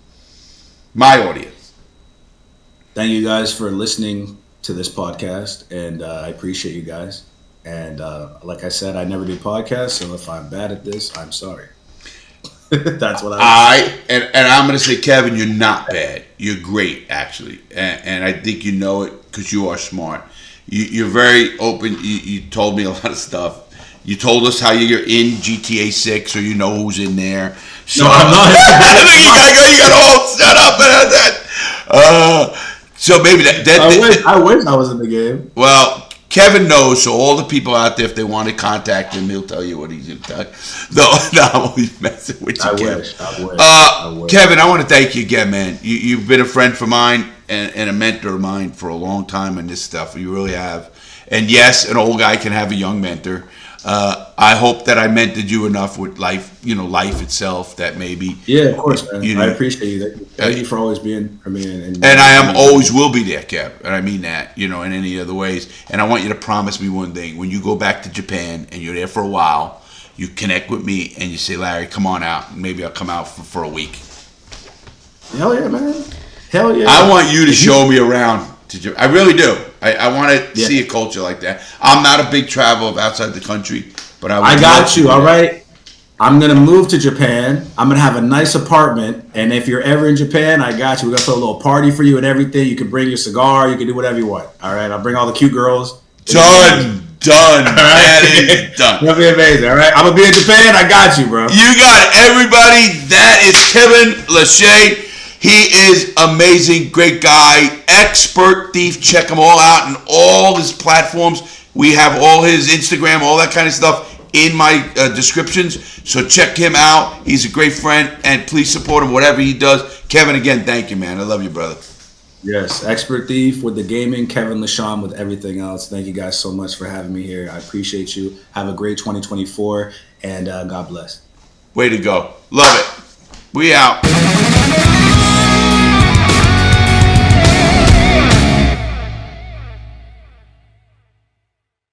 my audience? Thank you guys for listening to this podcast, and I appreciate you guys. And like I said, I never do podcasts, so if I'm bad at this, I'm sorry. That's what and I'm going to say, Kevin, you're not bad. You're great, actually, and I think you know it because you are smart. You're very open. You told me a lot of stuff. You told us how you're in GTA 6, so you know who's in there. So no, I'm not. you got all set up and that. So maybe that I wish I was in the game. Well, Kevin knows, so all the people out there, if they want to contact him, he'll tell you what he's going to tell you. No, I'm only messing with you, Kevin. I wish. Kevin, I want to thank you again, man. You've been a friend for mine and a mentor of mine for a long time in this stuff. You really have. And yes, an old guy can have a young mentor. I hope that I mentored you enough with life, life itself, that maybe. Yeah, of course, man. I appreciate you. Thank you for always being for me. And I always will be there, Kev. And I mean that, in any other ways. And I want you to promise me one thing. When you go back to Japan and you're there for a while, you connect with me and you say, "Larry, come on out." And maybe I'll come out for a week. Hell yeah, man. Hell yeah. I want you to show me around. I really do. I want to see a culture like that. I'm not a big traveler outside the country, but I got you. All right. I'm gonna move to Japan. I'm gonna have a nice apartment, and if you're ever in Japan, I got you. We're gonna throw a little party for you and everything. You can bring your cigar. You can do whatever you want. All right, I'll bring all the cute girls. Done. All right? That is done. That'll be amazing. All right, I'm gonna be in Japan. I got you, bro. You got everybody. That is Kevin Lachey. He is amazing, great guy, Expert Thief. Check him all out on all his platforms. We have all his Instagram, all that kind of stuff in my descriptions. So check him out. He's a great friend, and please support him, whatever he does. Kevin, again, thank you, man. I love you, brother. Yes, Expert Thief with the gaming, Kevin LaShawn with everything else. Thank you guys so much for having me here. I appreciate you. Have a great 2024, and God bless. Way to go. Love it. We out.